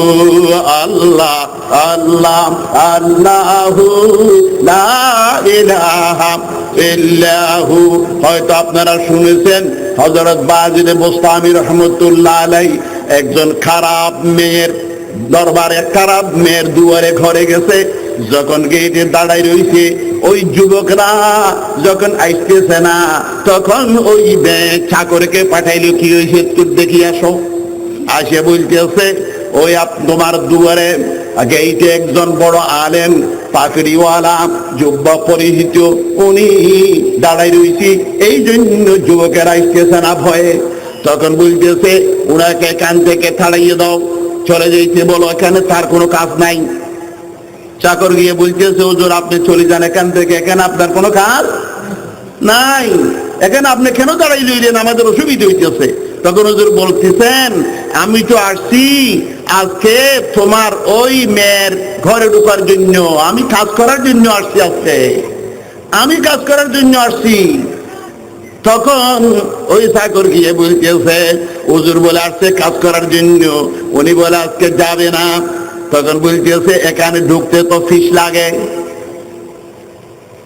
আল্লাহ আল্লাহ আল্লাহু লা ইলাহা ইল্লাহু। হয়তো আপনারা শুনেছেন হযরত বাজিদ বোস্তামি রাহমাতুল্লাহ আলাইহি একজন খারাপ মেয়ের দরবারে, খারাপ মেয়ের দুয়ারে ঘরে গেছে। যখন গেটে দাঁড়াই রইছে, ওই যুবকরা যখন আসতেছে না, তখন ওই চাকরকে পাঠাইলো, কি হয়েছে তুই দেখি আসো। আসে বলতেছে, ওই তোমার দুয়ারে গেইটে একজন বড় আলেম পাকড়িওয়ালা জুব্বা পরিহিত উনি দাঁড়াই রয়েছি, এই জন্য যুবকেরা আসতেছে না ভয়ে। তখন বলতেছে, ওনাকে কান থেকে ছাড়াইয়ে দাও, চলে যাইতে বলো, এখানে তার কোনো কাজ নাই। চাকর গিয়ে বলতেছে, হুজুর আপনি চলে যান এখান থেকে, এখানে আপনার কোনো কাজ নাই, এখানে আপনি কেন দাঁড়াই রইলেন, আমাদের অসুবিধা হইতেছে। তখন হুজুর বলতেছেন, আমি তো আসছি আজকে তোমার ওই মেয়ের ঘরে ঢোকার জন্য, আমি কাজ করার জন্য আসছি, আজকে আমি কাজ করার জন্য আসছি। তখন ওই চাকর গিয়ে বলতেছে, হুজুর বলে আসছে কাজ করার জন্য, উনি বলে আজকে যাবে না। তখন বলতেছে, এখানে ঢুকতে তো ফিস লাগে।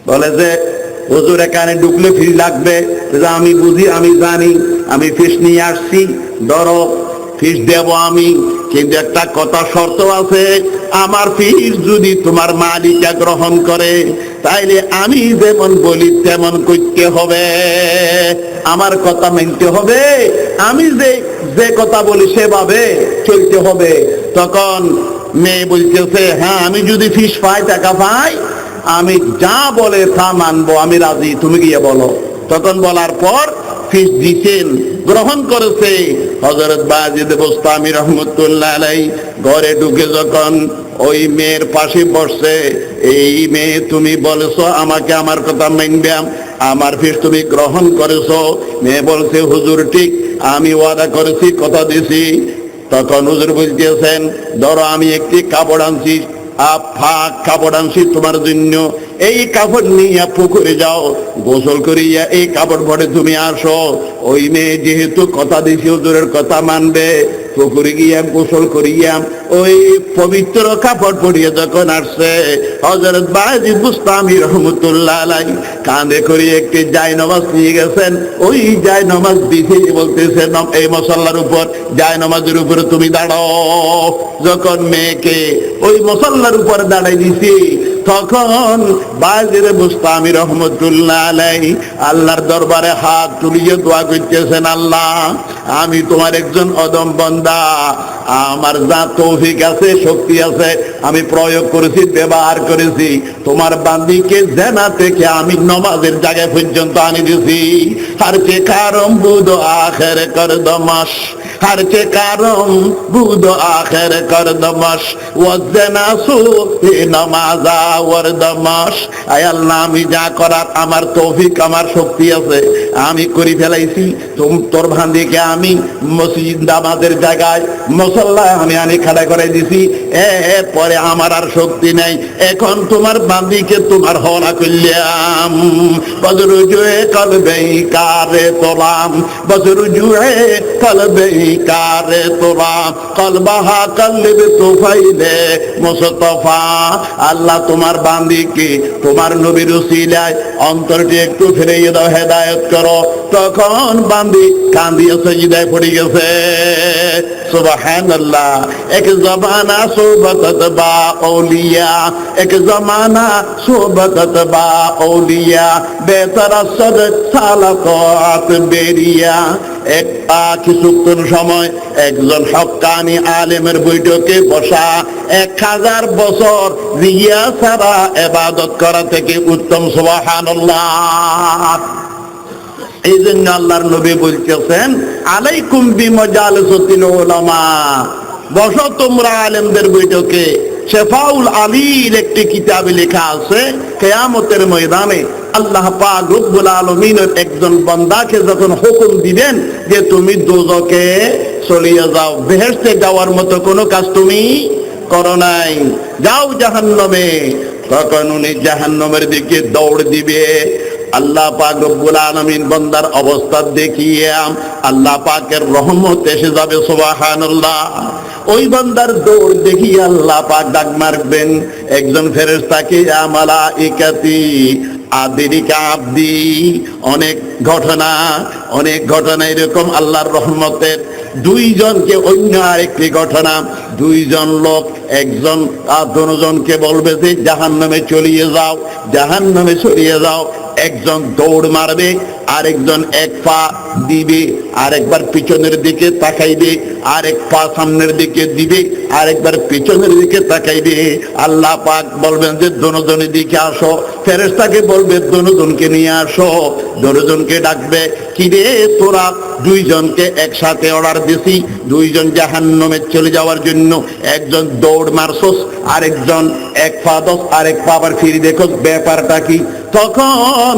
বলে যে হুজুর এখানে ঢুকলে ফিস লাগবে। আমি বুঝি, আমি জানি, আমি ফিস নিয়ে আসছি, ধরো ফিস দেব আমি, কিন্তু একটা কথা শর্ত আছে, আমার ফিস যদি তোমার মালিকা গ্রহণ করে, তাইলে আমি যেমন বলি তেমন করতে হবে, আমার কথা মানতে হবে, আমি যে কথা বলি সেভাবে চলতে হবে। তখন মেয়ে বলতেছে, হ্যাঁ আমি যদি ফিস পাই, টাকা পাই, আমি যা বলে তা মানবো, আমি রাজি, তুমি গিয়ে বলো। তখন বলার পর ফিস দিতেন, গ্রহণ করেছে। হযরত বাজিদ বোস্তামি রাহমাতুল্লাহ আলাইহি ঘরে ঢুকে যখন ওই মেয়ের পাশে বসছে, এই মেয়ে তুমি বলেছো আমাকে আমার কথা মানবে, আমার ফিস তুমি গ্রহণ করেছো। মেয়ে বলছে, হুজুর ঠিক, আমি ওয়াদা করেছি, কথা দিছি। তখন হুজুর বলতেছেন, ধরো আমি একটি কাপড় আনছি, কাপড় আনছি তোমার জন্য, এই কাপড় নিয়ে পুকুরে যাও, গোসল করিয়া এই কাপড় ভরে তুমি আসো। ওই মেয়ে যেহেতু কথা দিছি হুজুরের কথা মানবে, পুকুরে গিয়া গোসল করিয়া ওই পবিত্র কাপড় পরিয়ে যখন আসছে, হযরত বাজিদ বোস্তামি রাহমাতুল্লাহ আলাইহি কাঁধে করে একটি জায়নামাজ নিয়ে গেছেন। ওই জায়নামাজ দিতে বলতেছেন, এই মুসাল্লার উপর, জায়নামাজের উপরে তুমি দাঁড়াও। যখন মেয়েকে ওই মুসাল্লার উপর দাঁড়াই দিছি, তখন বাজিদ বোস্তামি রাহমাতুল্লাহ আলাইহি আল্লাহর দরবারে হাত তুলিয়ে দোয়া করতেছেন, আল্লাহ আমি তোমার একজন অদম বান্দা, আমার যা তৌফিক আছে, শক্তি আছে, আমি প্রয়োগ করেছি, ব্যবহার করেছি, তোমার বান্দিকে জেনা থেকে আমি নমাজের জায়গায় পর্যন্ত আনি দিয়েছি। আর কে কারম বুদ আখের কর দমাস, हर के कारम बुद आखिर कर दमश ওয়াজনাসু নামাজা ওয়ারদমাস। আয় আল্লাহ, আমি যা করার আমার তৌফিক, আমার শক্তি আছে, আমি করে ফেলাইছি। তোর ভান্দিকে আমি মসজিদ নামাজের জায়গায় মুসাল্লায় আমি আনি খাড়া করে দিছি। এরপরে আমার আর শক্তি নাই, এখন তোমার বান্দিকে তোমার হওয়া করলাম। বজরুজুয়ে কলবে কারে তোলাম, বজরুজুয়ে কলবে কারে তোলাম, কলবাহা কলবে তোফাইলে মুস্তাফা। আল্লাহ তোমার বান্দিকে তোমার নবীর উসিলায় অন্তরটি একটু ফিরিয়ে দাও, হেদায়েত করো। তখন বান্দি কান্দিয়ে সিজদায় পড়ে গেছে। সুবহানাল্লাহ। এক জমানা সোহবত বা औलिया, এক জমানা সোহবত বা औलिया, বেতরাসদ সালাকাত বেরিয়া। একটা কিছুক্ষণ সময় একজন হক্কানি আলেমের বৈঠকে বসা 1000 বছর রিয়া ছাড়া ইবাদত করা থেকে উত্তম। সুবহানাল্লাহ। এই জন্য আল্লাহর নবী বলতেছেন, আলাইকুম বিমাজালিসাতিল উলামা, বসো তোমরা আলেমদের বৈঠকে, শেফাউল আলীর একটি কিতাবে লেখা আছে, কিয়ামতের ময়দানে আল্লাহ পাক রব্বুল আলামিনের একজন বান্দাকে যখন হুকুম দিবেন যে তুমি দোজখে চলে যাও, বেহেশতে যাওয়ার মতো কোনো কাজ তুমি করো নাই, যাও জাহান্নামে, তখন উনি জাহান্নামের দিকে দৌড় দিবে। আল্লাহ পাক রব্বুল আলামিন বান্দার অবস্থা দেখিয়ে আল্লাহ পাকের রহমত এসে যাবে, সুবহানাল্লাহ। ওই বান্দার দৌড় দেখিয়ে আল্লাহ পাক ডাক মারবেন একজন ফেরেশতাকে, ইয়া মালাইকাতি আদিরিকা আব্দি। অনেক ঘটনা এরকম আল্লাহর রহমতের। দুইজনকে, অন্য আরেকটি ঘটনা, দুইজন লোক, একজন দুজনকে বলবে যে জাহান্নামে চলিয়ে যাও, একজন দৌড় মারবে, আরেকজন এক পা দিবে, আরেকবার পিছনের দিকে তাকাইবে, আরেক পা সামনের দিকে দিবে, আরেকবার পিছনের দিকে তাকাইবে। আল্লাহ পাক বলবেন যে দুজনের দিকে আসো, ফেরেশতাকে বলবে দুজনকে নিয়ে আসো, দুজনকে ডাকবে, কিরে তোরা দুইজনকে একসাথে অর্ডার দিছি, দুইজন জাহান্নামে চলে যাওয়ার জন্য, একজন দৌড় মারছস, আরেকজন এক পা দশ, আরেক পা আবার ফিরে দেখো, ব্যাপারটা কি? তখন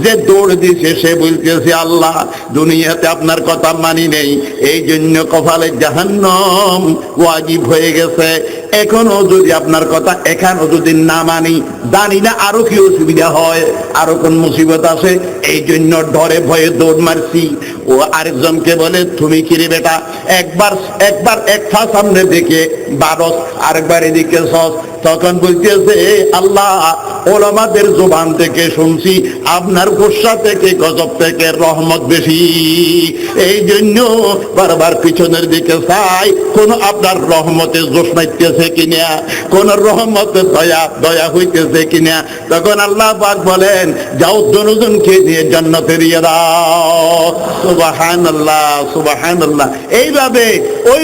যে দৌড় দিছে সে বলতেছে, আল্লাহ দুনিয়াতে আপনার কথা মানি নেই, এই জন্য কপালে জাহান্নাম ওয়াজিব হয়ে গেছে। এখনো যদি আপনার কথা এখনো যদি না মানি, জানি না আরো কি অসুবিধা হয়, আরো কোন মুসিবত আছে, এই জন্য ডরে ভয়ে দৌড় মারছি। ও আরেকজনকে বলে, তুমি কি রে বেটা, একবার এক পা সামনে দিকে বারস, আরেকবার এদিকে সস। তখন বলতেছে, আল্লাহ ওলামাদের জবান থেকে শুনছি আপনার গোসা থেকে, গজব থেকে রহমত বেশি, এই জন্য বারবার পিছনের দিকে চাই কোন আপনার রহমতে জোশ নাইতেছে কিনা, কোন রহমতে দয়া হইতেছে কিনা। তখন আল্লাহ পাক বলেন, যাও দুজনকে নিয়ে জান্নাতে দিয়ে দাও। সুবহানাল্লাহ, সুবহানাল্লাহ। এইভাবে ওই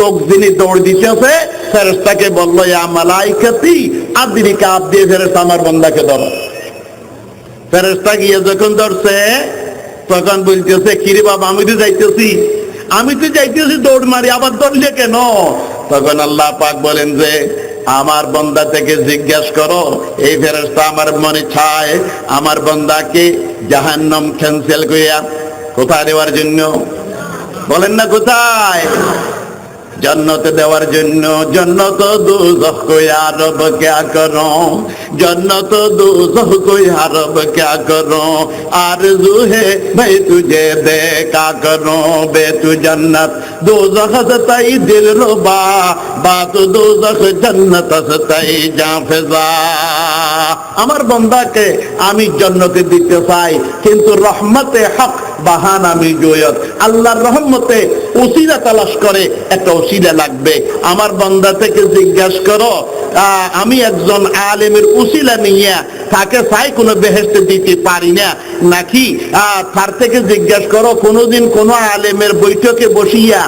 লোক যিনি দৌড় দিতেছে, ফেরেশতাকে বলল, ইয়া মালাইকাতি আদরিকা আব্দি, ফেরেশতা আমার বান্দাকে ধরো। ফেরেশতা গিয়ে যখন ধরছে, তখন বলতেছে, কিরে বাবা, আমি তো যাইতেছি দৌড় মারি, আবার ধরলে কেন? তখন আল্লাহ পাক বলেন যে, আমার বান্দা থেকে জিজ্ঞাসা করো। এই ফেরেশতা আমার মনে চায় আমার বান্দাকে জাহান্নাম ক্যান্সেল করিয়া কোথায় দেওয়ার জন্য, বলেন না কোথায়? जन्नत देवर जन्नो जन्नत दोज़ख को या रब क्या करूं, जन्नत दोज़ख को या रब क्या करूं, आरज़ू है मैं तुझे देखा करूं, बेतु जन्नत दोज़ख से तई दिल रुबा, बात दोज़ख जन्नत से तई जान फिजा। আমার বান্দাকে আমি জান্নাতে দিতে চাই, কিন্তু রহমতে হক বাহানা মিজয়ত, আল্লাহর রহমতে ওসিলা তালাশ করে, একটা ওসিলা লাগবে। আমার বান্দা থেকে জিজ্ঞাসা করো, আমি একজন আলেমের ওসিলা নিয়ে তাকে চাই কোনো বেহেশতে দিতে পারি না নাকি? তার থেকে জিজ্ঞাসা করো, কোনোদিন কোন আলেমের বৈঠকে বসিয়া,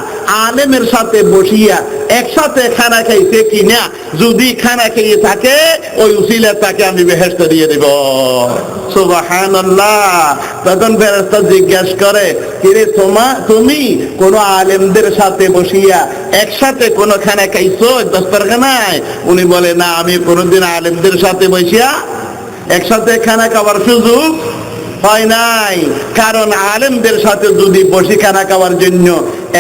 আলেমের সাথে বসিয়া একসাথে খানা খাইছে কিনা, যদি খানা খেয়ে থাকে ওই উসিলা তাকে আমি বেহেশতে দিয়ে দেব। সুবহানাল্লাহ। তখন ফেরেশতা জিজ্ঞাসা করে, কিরে তুমি কোন আলেমদের সাথে বসিয়া একসাথে কোন খানা খাইছো দস্তরখানায়? উনি বলে, না, আমি কোনোদিন আলেমদের সাথে বসিয়া একসাথে খানা খাওয়ার সুযোগ হয় নাই। কারণ আলেমদের সাথে যদি বসি খানা খাওয়ার জন্য,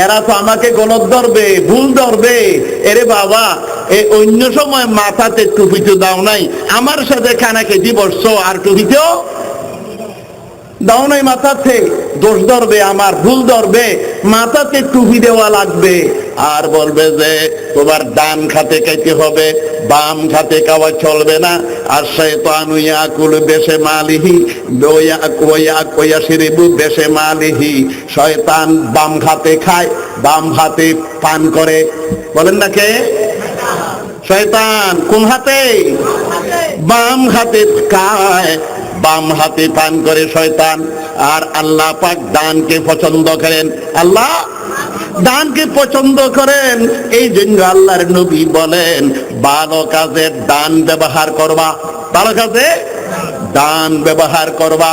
এরা তো আমাকে গলত ধরবে, ভুল ধরবে। এরে বাবা, এই অন্য সময় মাথাতে টুপি তো দাও নাই, আমার সাথে খানা খেতে বসছো আর টুপিতেও দাও নাই, মাথাতে দোষ ধরবে, আমার ভুল ধরবে, মাথাতে টুপি দেওয়া লাগবে। আর বলবে যে তোমার ডান খাতে খাইতে হবে, বাম খাতে খাওয়া চলবে না। আর শয়তানু ইয়াকুল বিশিমালিহি ওয়ায়াশরিবু বিশিমালিহি, শয়তান বাম খাতে খায়, বাম হাতে পান করে। বলেন না কে? শয়তান কোন হাতে? বাম হাতে খায়, বাম হাতে পান করে শয়তান। আর আল্লাহ পাক দানকে পছন্দ করেন, আল্লাহ দানকে পছন্দ করেন। এই জন্য আল্লাহর নবী বলেন, ভালো কাজে দান ব্যবহার করবা, ভালো কাজে ডান ব্যবহার করবা,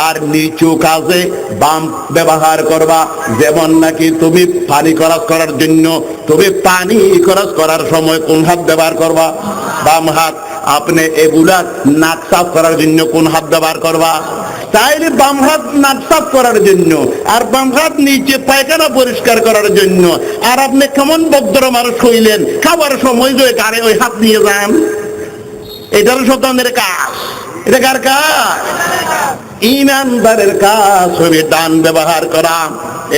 আর নিচু কাজে বাম ব্যবহার করবা। যেমন নাকি তুমি পানি খরচ করার জন্য, তুমি পানি খরচ করার সময় কোন হাত ব্যবহার করবা? বাম হাত। আপনি এগুলা নাক সাফ করার জন্য কোন হাত ব্যবহার করবা? তাইলে বাম হাত নাক সাফ করার জন্য, আর বাম হাত নিচে পায়খানা পরিষ্কার করার জন্য। আর আপনি কেমন ভদ্র মানুষ হইলেন, খাবার সময় যে কারে ওই হাত নিয়ে যান? এটারও সন্তানের কাজ। এটা কার কাজ? ইমানদারের কাজ হবে ডান ব্যবহার করা।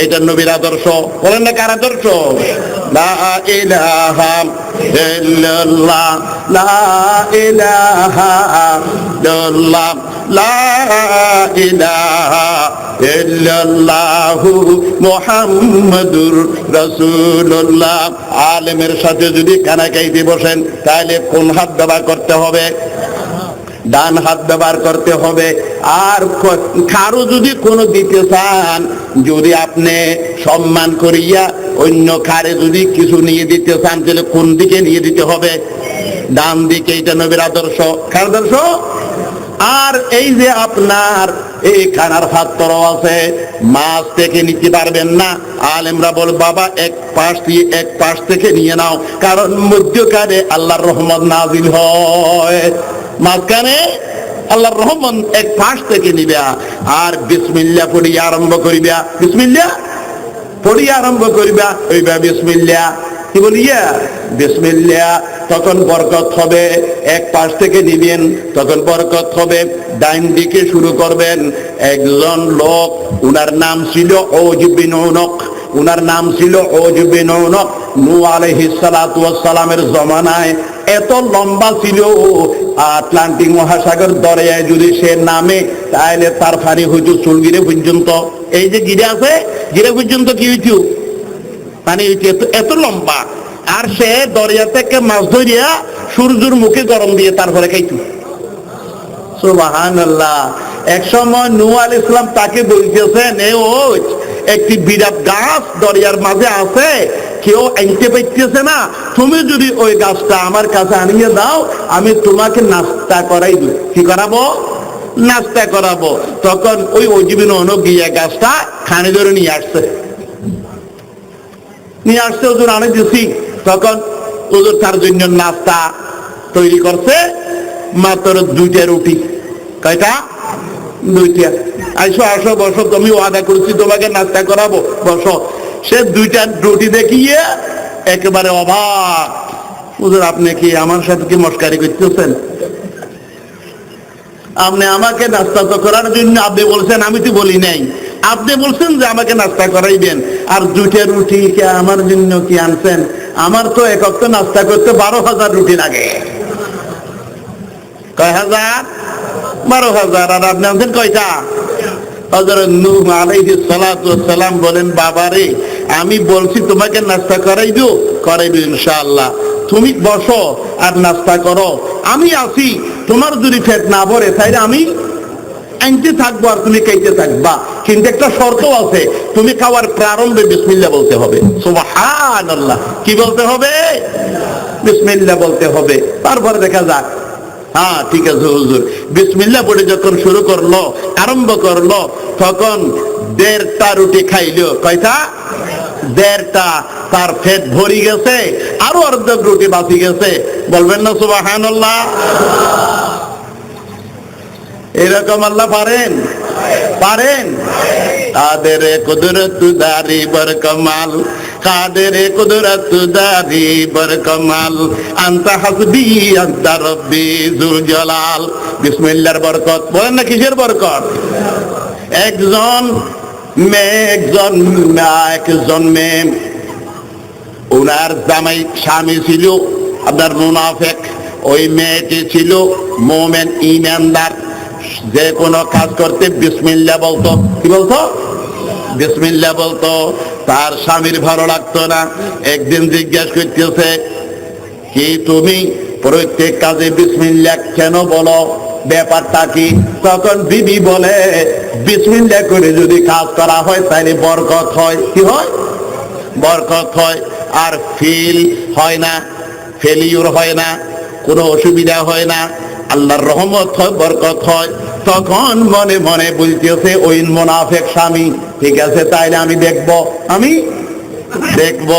এটা নবীর আদর্শ। বলেন না কার আদর্শ? লা ইলাহা ইল্লাল্লাহ, লা ইলাহা ইল্লাল্লাহ, লা ইলাহা ইল্লাল্লাহু মুহাম্মাদুর রাসূলুল্লাহ। আলেমের সাথে যদি কানাকাইতে বসেন, তাহলে কোন হাত ব্যবহার করতে হবে? ডান হাত ব্যবহার করতে হবে। আর কারো যদি কোনো দিতে চান, যদি আপনি সম্মান করিয়া অন্য কারে যদি কিছু নিয়ে দিতে চান, তাহলে কোন দিকে নিয়ে দিতে হবে? ডান দিকে। এটা নবীর আদর্শ। কার আদর্শ? আর এই যে আপনার এই খানার পাত্র আছে, মাছ থেকে নিতে পারবেন না, আলেমরা বল বাবা এক পাশ দিয়ে এক পাশ থেকে নিয়ে নাও, কারণ মধ্যখানে আল্লাহর রহমত নাজিল হয়। মাঝখানে আল্লাহর রহমত এক পাশ থেকে নিবা। আর বিসমিল্লাহ পড়িয়া আরম্ভ করিবা। বিসমিল্লাহ পড়িয়া আরম্ভ করিবা। ওইবা বিসমিল্লাহ কি বলিয়া বিসমিল্লাহ, তখন বরকত হবে। এক পাশ থেকে নিবেন, তখন বরকত হবে। ডাইন দিকে শুরু করবেন। একজন লোক, উনার নাম ছিল ঔজ বিন উনক। উনার নাম ছিল ঔজ বিন উনক। নূহ আলাইহিস সালাতু ওয়াস সালামের জমানায় এত লম্বা ছিল, আটলান্টিক মহাসাগর দরিয়ায় যদি সে নামে, তাহলে তার ফানি হইতো চুলগিরে পর্যন্ত। এই যে গিরে আছে, গিরে পর্যন্ত কি হইতো? পানি হইতো এত লম্বা। আর সে দরিয়া থেকে মাছ ধরিয়া সূর্যের মুখে গরম দিয়ে তারপরে খাইতো। সুবহানাল্লাহ। এক সময় নূহ আলাইহিস সালাম তাকে বলতেছেন, একটি বিরাট গাছ দরিয়ার মাঝে আছে, কেউ আনতে পারতেছে না, তুমি যদি ওই গাছটা আমার কাছে আনিয়ে দাও, আমি তোমাকে নাস্তা করাই দিই। কি করাবো? নাস্তা করাবো। তখন ওই ওজিবিন অনুক গিয়ে গাছটা খানে ধরে নিয়ে আসছে। হুজুর আনে দিছি। তখন হুজুর তার জন্য নাস্তা তৈরি করছে, মাত্র 2টা রুটি। কয়টা? 2টা। আইসো, আসো, বসো, তুমি ওয়াদা করছি তোমাকে নাস্তা করাবো, বসো। সে 2টা রুটি দেখিয়ে একেবারে অবাক। হুজুর আপনি কি আমার সাথে কি মস্কারি করতেছেন? আপনি আমাকে নাস্তা তো করার জন্য আপনি বলছেন, আমি তো বলি নাই। আপনি বলছেন যে আমাকে নাস্তা করাইবেন, আর 2টা রুটি কে আমার জন্য কি আনছেন? আমার তো এক ওয়াক্ত নাস্তা করতে 12,000 রুটি লাগে। কয় হাজার? 12,000। আর আপনি আনছেন কয়টা? হযরত নূহ আলাইহিস সালাতু ওয়াস সালাম বলেন, বাবারে আমি বলছি তোমাকে নাস্তা করাইবো, করাইবো ইনশাআল্লাহ। তুমি বসো আর নাস্তা করো, আমি আছি। তোমার যদি পেট না ভরে তাইলে আমি আনতে থাকবো আর তুমি খাইতে থাকবা, কিন্তু একটা শর্ত আছে, তুমি খাওয়ার প্রারম্ভে বিসমিল্লাহ বলতে হবে। সুবহানাল্লাহ। কি বলতে হবে? বিসমিল্লাহ বলতে হবে। তারপরে দেখা যাক। হ্যাঁ ঠিক আছে হুজুর। বিসমিল্লাহ বলে যখন শুরু করলো, আরম্ভ করলো, তখন 1.5টা রুটি খাইলো। কয়টা? 1.5টা। তার পেট ভরি গেছে, আরো অর্ধেক রুটি বাকি গেছে। বলবেন না সুবহানাল্লাহ? এরকম আল্লাহ পারেন? পারেন। কাদের কুদরত দারি বর কমাল, কাদের কুদরত দারি বর কমাল, আনতা হাসবি আনতা রব্বি যুল জালাল। বিসমিল্লাহর বরকত। বলেন না কিসের বরকত? একজন মেয়ে, ওনার জামাই স্বামী ছিল আপনার মুনাফিক। ওই মেয়েটি ছিল মুমিন, ঈমানদার। যে কোনো কাজ করতে বিসমিল্লাহ বলতো। কি বলতো? বিসমিল্লাহ বলতো। তার স্বামীর ভালো লাগতো না। একদিন জিজ্ঞাসা করতেছে, কি তুমি প্রত্যেক কাজে বিসমিল্লাহ কেন বলো, ব্যাপারটা কি? তখন বিবি বলে, বিসমিল্লাহ করে যদি কাজ করা হয় তাহলে বরকত হয়। কি হয়? বরকত হয়। আর ফেল হয় না, ফেলিউর হয় না, কোনো অসুবিধা হয় না, আল্লাহর রহমত হয়, বরকত হয়। তখন মনে মনে বলতেছে ওই মুনাফিক স্বামী, ঠিক আছে তাইলে আমি দেখব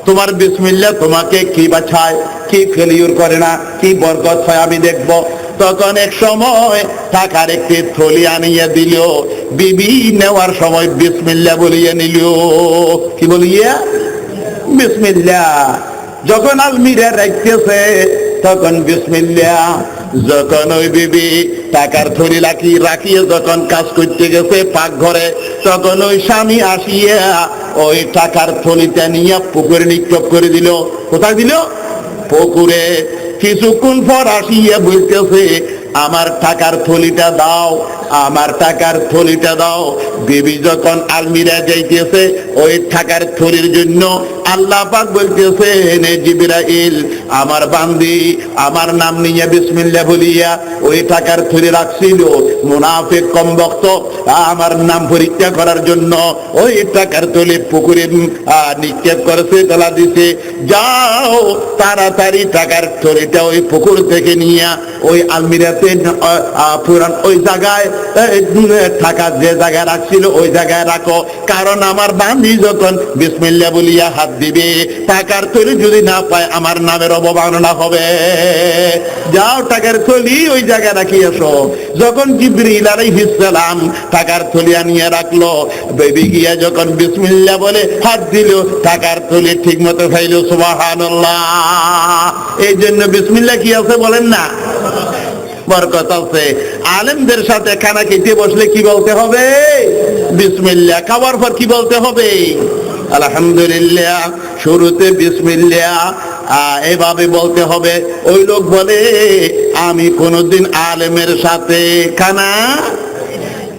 তোমার বিসমিল্লাহ তোমাকে কি বাঁচায়, কি ফেলিউর করে না, কি বরকত হয় আমি দেখব। তখন এক সময় টাকার একটি থলি আনিয়ে দিল, বিবি নেওয়ার সময় বিসমিল্লাহ বলিয়ে নিল। কি বলিয়া? বিসমিল্লাহ। যখন আলমিরা রাখতেছে তখন বিসমিল্লাহ। যখন ওই বিবি টাকার থলি রাখিয়ে যখন কাজ করতে গেছে পাকঘরে, তখন ওই স্বামী আসিয়া ওই টাকার থলিটা নিয়ে পুকুরে নিক্ষেপ করে দিল। কোথায় দিল? পুকুরে। কিছুক্ষণ পর আসিয়া বলতেছে আমার টাকার থলিটা দাও, আমার টাকার থলিটা দাও। বিবি যখন আলমিরা যাইতেছে ওই টাকার থলির জন্য আল্লাহ পাক বলতেছে নে জিবরাইল, আমার বান্দি আমার নাম নিয়ে বিসমিল্লাহ বলিয়া ওই টাকার থলি রাখছিল, মুনাফিক কমবক্ত আমার নাম পরীক্ষা করার জন্য ওই টাকার থলি পুকুরে নিক্ষেপ করেছে, তোলা দিছে। যাও তাড়াতাড়ি টাকার থলিটা ওই পুকুর থেকে নিয়ে ওই আলমিরাতে পুরান ওই জায়গায় টাকা যে জায়গায় রাখছিল ওই জায়গায় রাখো, কারণ আমার বান্দি যখন বিসমিল্লাহ বলিয়া হাত দিবে টাকার থলি যদি না পায় আমার নামের অবমাননা হবে। যাও টাকার থলি ওই জায়গায় রাখিয়ে এসো। যখন জিবরিল আলাইহিস সালাম টাকার থলি আনিয়ে রাখলো, বেবি গিয়া যখন বিসমিল্লাহ বলে হাত দিল, টাকার থলি ঠিক মতো খাইল। সুবহানাল্লাহ। এই জন্য বিসমিল্লাহ কি আছে বলেন না? বরকত আছে। আলেমদের সাথে খানা খেতে বসলে কি বলতে হবে? বিসমিল্লাহ। খাওয়ার পর কি বলতে হবে? আলহামদুলিল্লাহ। শুরুতে বিসমিল্লাহ এভাবে বলতে হবে। ওই লোক বলে আমি কোনদিন আলেমের সাথে খানা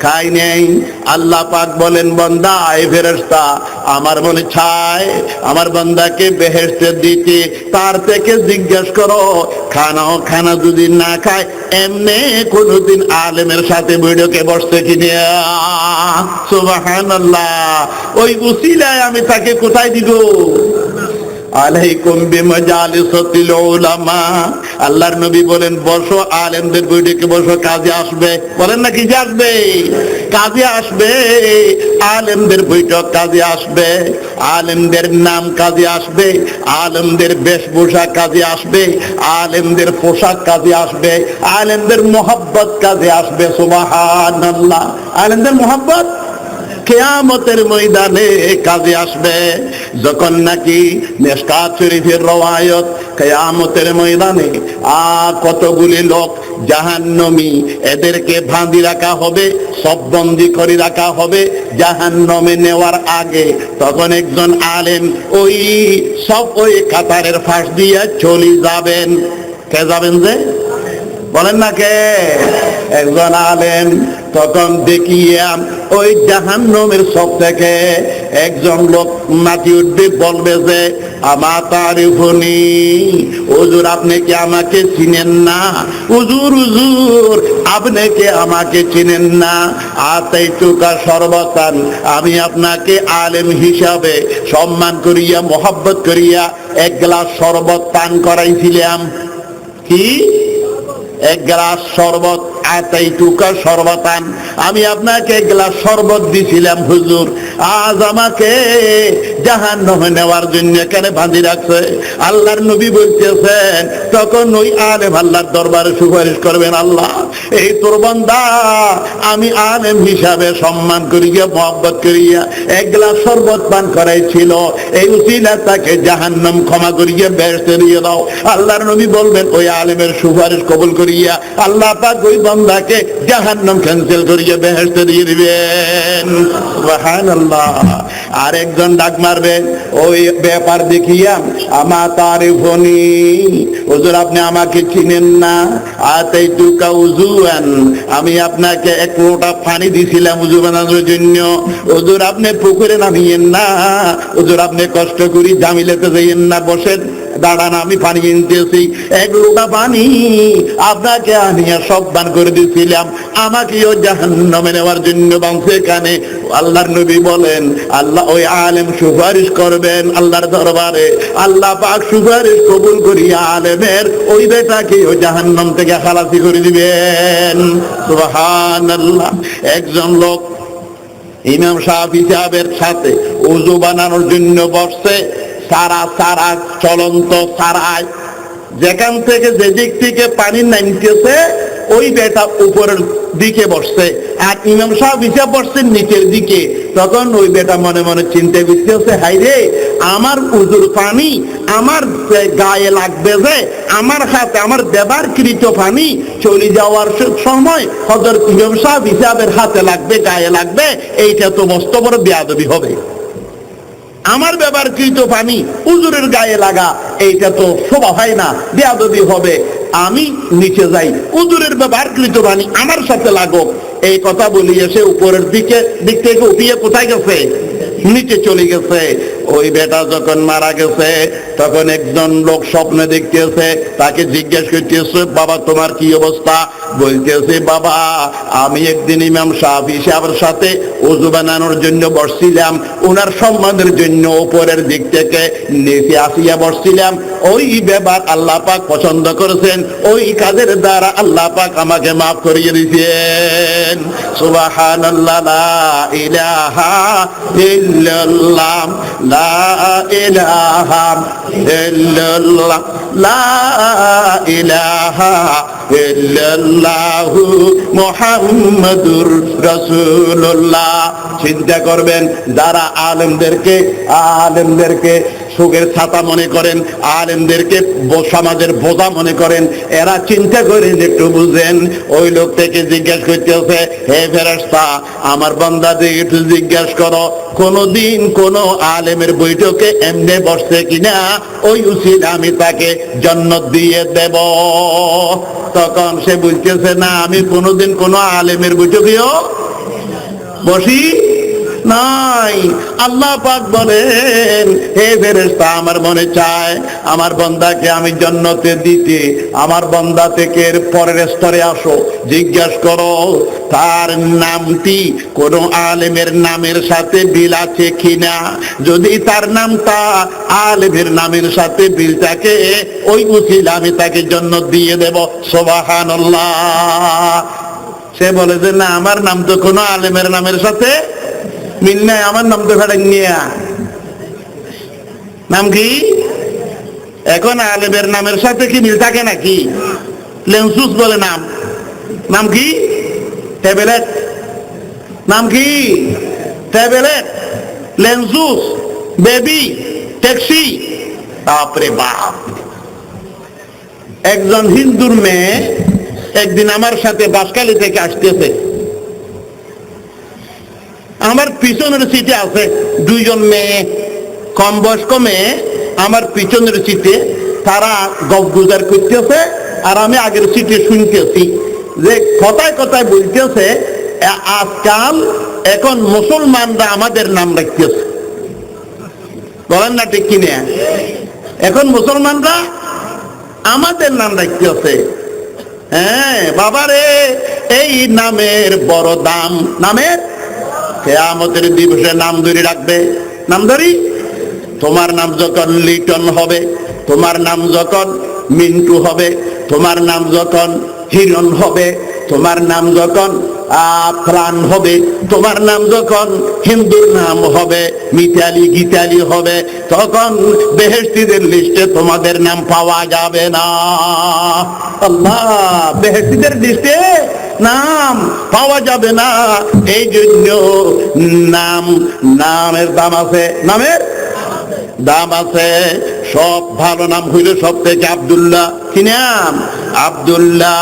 খাই নেই। আল্লাহ পাক বলেন বান্দা এ ফেরেশতা আমার মনে চায় আমার বান্দাকে বেহেশতে দিতে, তার থেকে জিজ্ঞেস করো খানা যদি না খায় এমনি কোনদিন আলেমের সাথে বৈঠকে বসতে কিনা। সুবহানাল্লাহ। ওই উসিলায় আমি তাকে কোথায় দিব? আলাইকুম বিমাজালিসাতিল উলামা। আল্লাহর নবী বলেন বসো আলেমদের বৈঠকে বসো, কাজে আসবে। বলেন না কি যে আসবে? কাজে আসবে। আলেমদের বৈঠক কাজে আসবে, আলেমদের নাম কাজে আসবে, আলেমদের বেশভূষা কাজে আসবে, আলেমদের পোশাক কাজে আসবে, আলেমদের মোহাব্বত কাজে আসবে। সুবহানাল্লাহ। আলেমদের মোহাব্বত কিয়ামতের ময়দানে কাজে আসবে। যখন নাকি মিশকাত শরীফের রওয়ায়াত কিয়ামতের ময়দানে কতগুলি লোক জাহান্নামী, এদেরকে বাঁধি রাখা হবে, সব বন্দী করে রাখা হবে জাহান্নামে নেওয়ার আগে। তখন একজন আলেম ওই সব ওই কাতারের ফাঁস দিয়ে চলে যাবেন। কে যাবেন যে? বলেন না কে? একজন আলেম। তখন দেখিয়া ওই জাহান্নামের সব থেকে একজন লোক মাটি উঠবে, বলবে যে আমা তারিফুনি, হুজুর আপনি কি আমাকে চিনেন না? হুজুর হুজুর আপনি কি আমাকে চিনেন না? আতাইতুকা শরবতান, আমি আপনাকে আলেম হিসাবে সম্মান করিয়া মোহাব্বত করিয়া এক গ্লাস শরবত পান করাইছিলাম। কি? এক গ্লাস শরবত। আতাইতুকা শরবতান, আমি আপনাকে এক গ্লাস শরবত দিছিলাম হুজুর, আজ আমাকে জাহান্নামে নেওয়ার জন্য কেন বাঁধি রাখছে? আল্লাহর নবী বলতেছেন তখন ওই আলেম আল্লাহর দরবারে সুপারিশ করবেন, আল্লাহ এই তোর বান্দা আমি আলেম হিসাবে সম্মান করিয়া মোহাব্বত করিয়া এক গ্লাস শরবত পান করাইছিল, এই উসিলা তাকে জাহান্নাম ক্ষমা করিয়া বেহেশতে দিয়ে দাও। আল্লাহর নবী বলবেন ওই আলেমের সুপারিশ কবুল করিয়া আল্লাহ পাক ওই বান্দাকে জাহান্নাম ক্যান্সেল করিয়া বেহেশতে দিয়ে দিবেন। সুবহানাল্লাহ। আর একজন ডাক মারবে ওই ব্যাপার দেখিয়া আমা তারিফুনি, হুজুর আপনি আমাকে চিনেন না? আতাইতুকা উযুয়ান, আমি আপনাকে এক লোটা পানি দিছিলাম উযু বানানোর জন্য, হুজুর আপনি পুকুরে নামিয়েন না, হুজুর আপনি কষ্ট করি জামিলাতে যাইয়েন না, বসেন দাঁড়ান আমি পানি কিনতেছি, 1 লোটা পানি আপনাকে আনিয়া সব দান করে দিয়েছিলাম, আমাকেও জাহান্নামে নেওয়ার জন্য বাঁধছে এখানে। আল্লাহর নবী বলেন আল্লাহ ওই আলেম সুপারিশ করবেন আল্লাহর দরবারে, আল্লাহ পাক সুপারিশ কবুল করিয়া আলেমের ওই বেটাকেও জাহান্নাম থেকে খালাসি করে দিবেন। সুবহানাল্লাহ। একজন লোক ইমাম শাফি সাহেবের সাথে ওযু বানানোর জন্য বসছে, সারা চলন্ত সারায়, যেখান থেকে যে দিক থেকে পানি নামতেছে ওই বেটা উপরের দিকে বসছে, আর ইমাম সাহেব হিসাব বসছেন নিচের দিকে। তখন ওই বেটা মনে মনে চিন্তা করতেছে, হাই রে, আমার উজুর পানি আমার গায়ে লাগবে, যে আমার হাতে আমার ব্যবহারকৃত পানি চলে যাওয়ার সময় হযরত ইমাম সাহেব হিসাবের হাতে লাগবে, গায়ে লাগবে, এইটা তো মস্ত বড় বেয়াদবি হবে। আমার ব্যবহারকৃত পানি উজুরের গায়ে লাগা, এইটা তো শোভা হয় না, বেয়াদবি হবে। আমি নিচে যাই, উজুরের ব্যবহারকৃত পানি আমার সাথে লাগো। এই কথা বলিয়ে সে উপরের দিক থেকে উঠিয়ে কোথায় গেছে? নিচে চলে গেছে। ওই বেটা যখন মারা গেছে তখন একজন লোক স্বপ্নে দেখতেছে, তাকে জিজ্ঞেস করতেছে, বাবা তোমার কি অবস্থা? বলতেছে, বাবা আমি একদিন ইমাম শাফি সাহেবের সাথে ওযু বানানোর জন্য বসছিলাম, ওনার সম্মানের জন্য উপরের দিক থেকে নিচে আসিয়া বসছিলাম, ওই ব্যাপার আল্লাহ পাক পছন্দ করেছেন, ওই কাজের দ্বারা আল্লাহ পাক আমাকে মাফ করিয়ে দিয়েছেন। সুবহানাল্লাহ, লা ইলাহা ইল্লাল্লাহ, লা ইলাহা ইল্লাল্লাহ, লা ইলাহা ইল্লাল্লাহু মুহাম্মাদুর রাসূলুল্লাহ। চিন্তা করবেন, যারা আলেমদেরকে সুখের ছাতা মনে করেন, আলেমদেরকে সমাজের বোঝা মনে করেন, এরা চিন্তা করেন, একটু বুঝেন। ওই লোক থেকে জিজ্ঞেস করতেছে, হে ফেরেশতা, আমার বান্দাদের একটু জিজ্ঞেস করো, কোনদিন কোন আলেমের বৈঠকে এমনি বসছে কিনা, ওই উসিলা আমি তাকে জান্নাত দিয়ে দেব। তখন সে বলতেছে, না, আমি কোনদিন কোন আলেমের বৈঠকেও বসি নাই। আল্লাহ পাক বলেন, হে ফেরেশতা, আমার মনে চায় আমার বান্দাকে আমি জান্নাতে দিতে, আমার বান্দা থেকে পরের স্তরে আসো, জিজ্ঞাসা করো তার নামটি কোন আলেমের নামের সাথে মিল আছে কিনা। যদি তার নামটা আলেমের নামের সাথে মিল থাকে, ওই উসিলা আমি তাকে জান্নাত দিয়ে দেব। সুবহানাল্লাহ। সে বলে যে, না, আমার নাম তো কোন আলেমের নামের সাথে মিল নাই, আমার নাম তো ফেডাঙ্গিয়া। নাম কি? এখন আলেমের নামের সাথে কি মিল থাকে নাকি? লেন্সুস বলে নাম। নাম কি? ট্যাবলেট। নাম কি? ট্যাবলেট, লেন্সুস, বেবি, ট্যাক্সি। বাপরে বাপ। একজন হিন্দুর মেয়ে একদিন আমার সাথে বাসকালী থেকে আসতেছে, আমার পিছনের সিটে আছে 2 জন মেয়ে, কম বয়স্ক মেয়ে আমার পিছনের সিটে, তারা গপগুজর করতেছে, আর আমি আগের সিটে শুনতেছি যে কথায় কথায় বলতেছে, আজকাল এখন মুসলমানরা আমাদের নাম রাখতেছে। বলেন না ঠিক কিনা? এখন মুসলমানরা আমাদের নাম রাখতেছে। হ্যাঁ বাবারে, এই নামের বড় দাম। নামের কিয়ামতের দিবসে নাম ধরে রাখবে। নাম ধরি, তোমার নাম যখন লিটন হবে, তোমার নাম যখন মিন্টু হবে, তোমার নাম যখন হিরণ হবে, তোমার নাম যখন প্রাণ হবে, তোমার নাম যখন হিন্দুর নাম হবে, মিতালি গীতালি হবে, তখন বেহেশতীদের লিস্টে তোমাদের নাম পাওয়া যাবে না। আল্লাহ, বেহেশতীদের লিস্টে নাম পাওয়া যাবে না। এই জন্য নামের দাম আছে, নামের দাম আছে। সব ভালো নাম হইল সব থেকে আব্দুল্লাহ। কি নাম? আব্দুল্লাহ।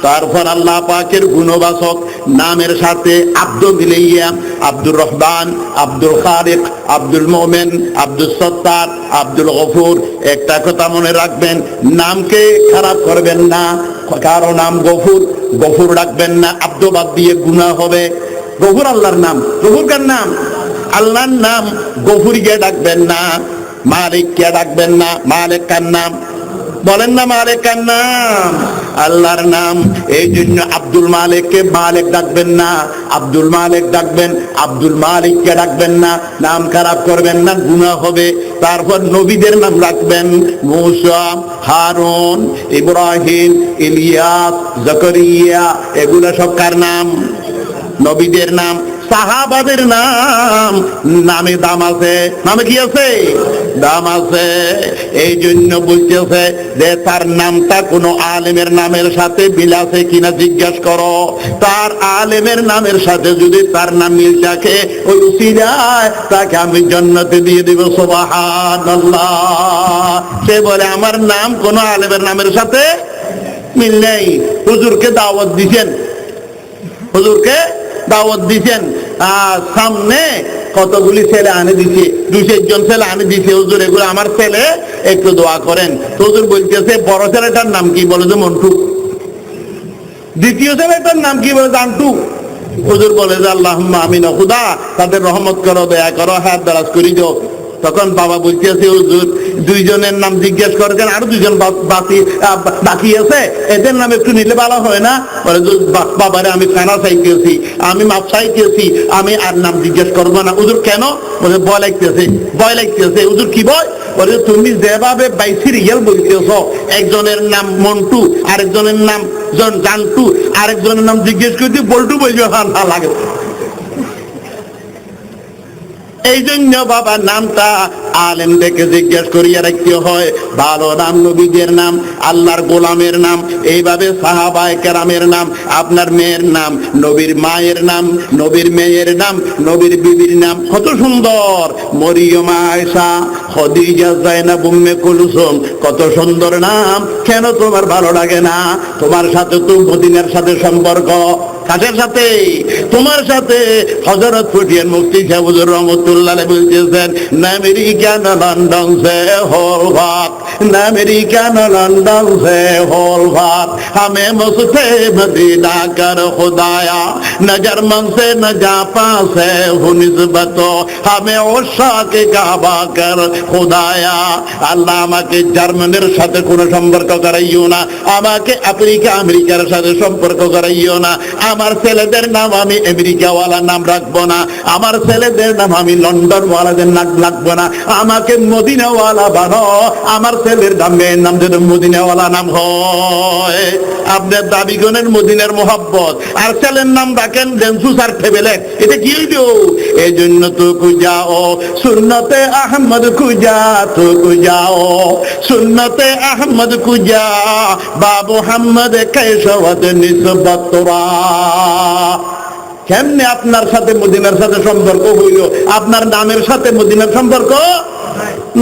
তারপর আল্লাহ পাকের গুণবাচক নামের সাথে আব্দ মিলাইয়া আব্দুর রহমান, আব্দুল খালিক, আব্দুল মোমেন, আব্দুল সত্তার, আব্দুল গফুর। একটা কথা মনে রাখবেন, নামকে খারাপ করবেন না। কারো নাম গফুর, গফুর ডাকবেন না, আব্দ বাদ দিয়ে গুনাহ হবে। গফুর আল্লাহর নাম। গফুর কার নাম? আল্লাহর নাম। গফুর গিয়ে ডাকবেন না। মালিককে ডাকবেন না। মালিক কার নাম? বলেন না, মালিক কার নাম? আল্লাহর নাম। এই জন্য আব্দুল মালিককে মালিক ডাকবেন না, আব্দুল মালিক ডাকবেন, আব্দুল মালিককে ডাকবেন না। নাম খারাপ করবেন না, গুনাহ হবে। তারপর নবীদের নাম রাখবেন, মূসা, হারুন, ইব্রাহিম, ইলিয়াস, জাকারিয়া। এগুলো সব কার নাম? নবীদের নাম। সাহাবাদের নাম, নামে দাম আছে। নামে কি আছে? দাম আছে। এই জন্য বলতেছে যে তার নামটা কোনো আলেমের নামের সাথে মিল আছে কিনা জিজ্ঞাসা করো। তার আলেমের নামের সাথে যদি তার নাম মিল থাকে, ওই উসিলায় তাকে আমি জান্নাতে দিয়ে দেব। সুবহানাল্লাহ। সে বলে আমার নাম কোনো আলেমের নামের সাথে মিল নেই। হুজুরকে দাওয়াত দিছেন, হুজুরকে দাওয়াত দিছেন, সামনে কতগুলি ছেলে আনে দিছে, 200 জন ছেলে আনে দিছে। হুজুর এগুলো আমার ছেলে, একটু দোয়া করেন। হুজুর বলতেছে বড় ছেলেটার নাম কি? বলে যে মন্টু। দ্বিতীয় ছেলেটার নাম কি? বলে জান্টু। হুজুর বলে যে আল্লাহুম্মা আমিন, খুদা তাদের রহমত করো, দয়া করো, হাত দারাজ করি দাও। তখন বাবা বলতেছে হুজুর 2 জনের নাম জিজ্ঞেস করেছেন, আরো 2 জন বাকি আছে, এদের নাম একটু নিলে ভালো হয় না? বলে বাবারে আমি খানা চাইতেছি, আমি মাপ চাইতেছি, আমি আর নাম জিজ্ঞেস করবো না। হুজুর কেন? বলে ভয় লাগতেছে। ভয় লাগতেছে। হুজুর কি ভয়? বলে তুমি যেভাবে সিরিয়াল বলতেছ, একজনের নাম মন্টু, আরেকজনের নাম জান্টু, আরেকজনের নাম জিজ্ঞেস করতে বল্টু বলবে, না লাগে। এই জন্য বাবা নামটা আলেমদেরকে জিজ্ঞেস করিয়া রাখতে হয়। ভালো নাম নবীদের নাম, আল্লাহর গোলামের নাম, এইভাবে সাহাবায়ে কেরামের নাম, আপনার মেয়ের নাম নবীর মায়ের নাম, নবীর মেয়ের নাম নবীর বিবির নাম। কত সুন্দর! মরিয়ম, আয়েশা, খদিজা, যায়নাব, উম্মে কুলসুম, কত সুন্দর নাম। কেন তোমার ভালো লাগে না? তোমার সাথে তো মদিনার সাথে সম্পর্ক। কাছের সাথে? তোমার সাথে। হযরত ফুটিয়ান মুফতি সাহেব হুজুর রহমাতুল্লাহ আলাইহি বলতেছেন, না আমেরিকা না লন্ডন সে হোল ভাত, না আমেরিকা না লন্ডন সে হোল ভাত, हमें मुझसे मदीना कर खुदाया, न जर्मन से न जापान से हो निस्बत, हमें उशाक काबा कर खुदाया। আল্লাহ আমাকে জার্মানের সাথে কোনো সম্পর্ক করাইও না, আমাকে আমেরিকার সাথে সম্পর্ক করাইও না। আমার ছেলেদের নাম আমি আমেরিকাওয়ালা নাম রাখবো না, আমার ছেলেদের নাম আমি লন্ডনওয়ালাদের নাম রাখবো না, আমাকে মদিনাওয়ালা বানাও। আমার ছেলের নাম, মেয়ের নাম যেন মদিনাওয়ালা নাম হয়। আপনার দাবি করেন মদিনার মোহাব্বত, আর ছেলের নাম রাখেন ডেন্সুস আর ফেবেলেন, এটা কি হইল? এই জন্য তো যাও সুন্নতে আহমদ খুঁজা, তো যাও সুন্নতে আহমদ খুঁজা, বাবু মোহাম্মদ কেশবত নিসবতরা। কেমনে আপনার সাথে মদিনার সাথে সম্পর্ক হইল? আপনার নামের সাথে মদিনার সম্পর্ক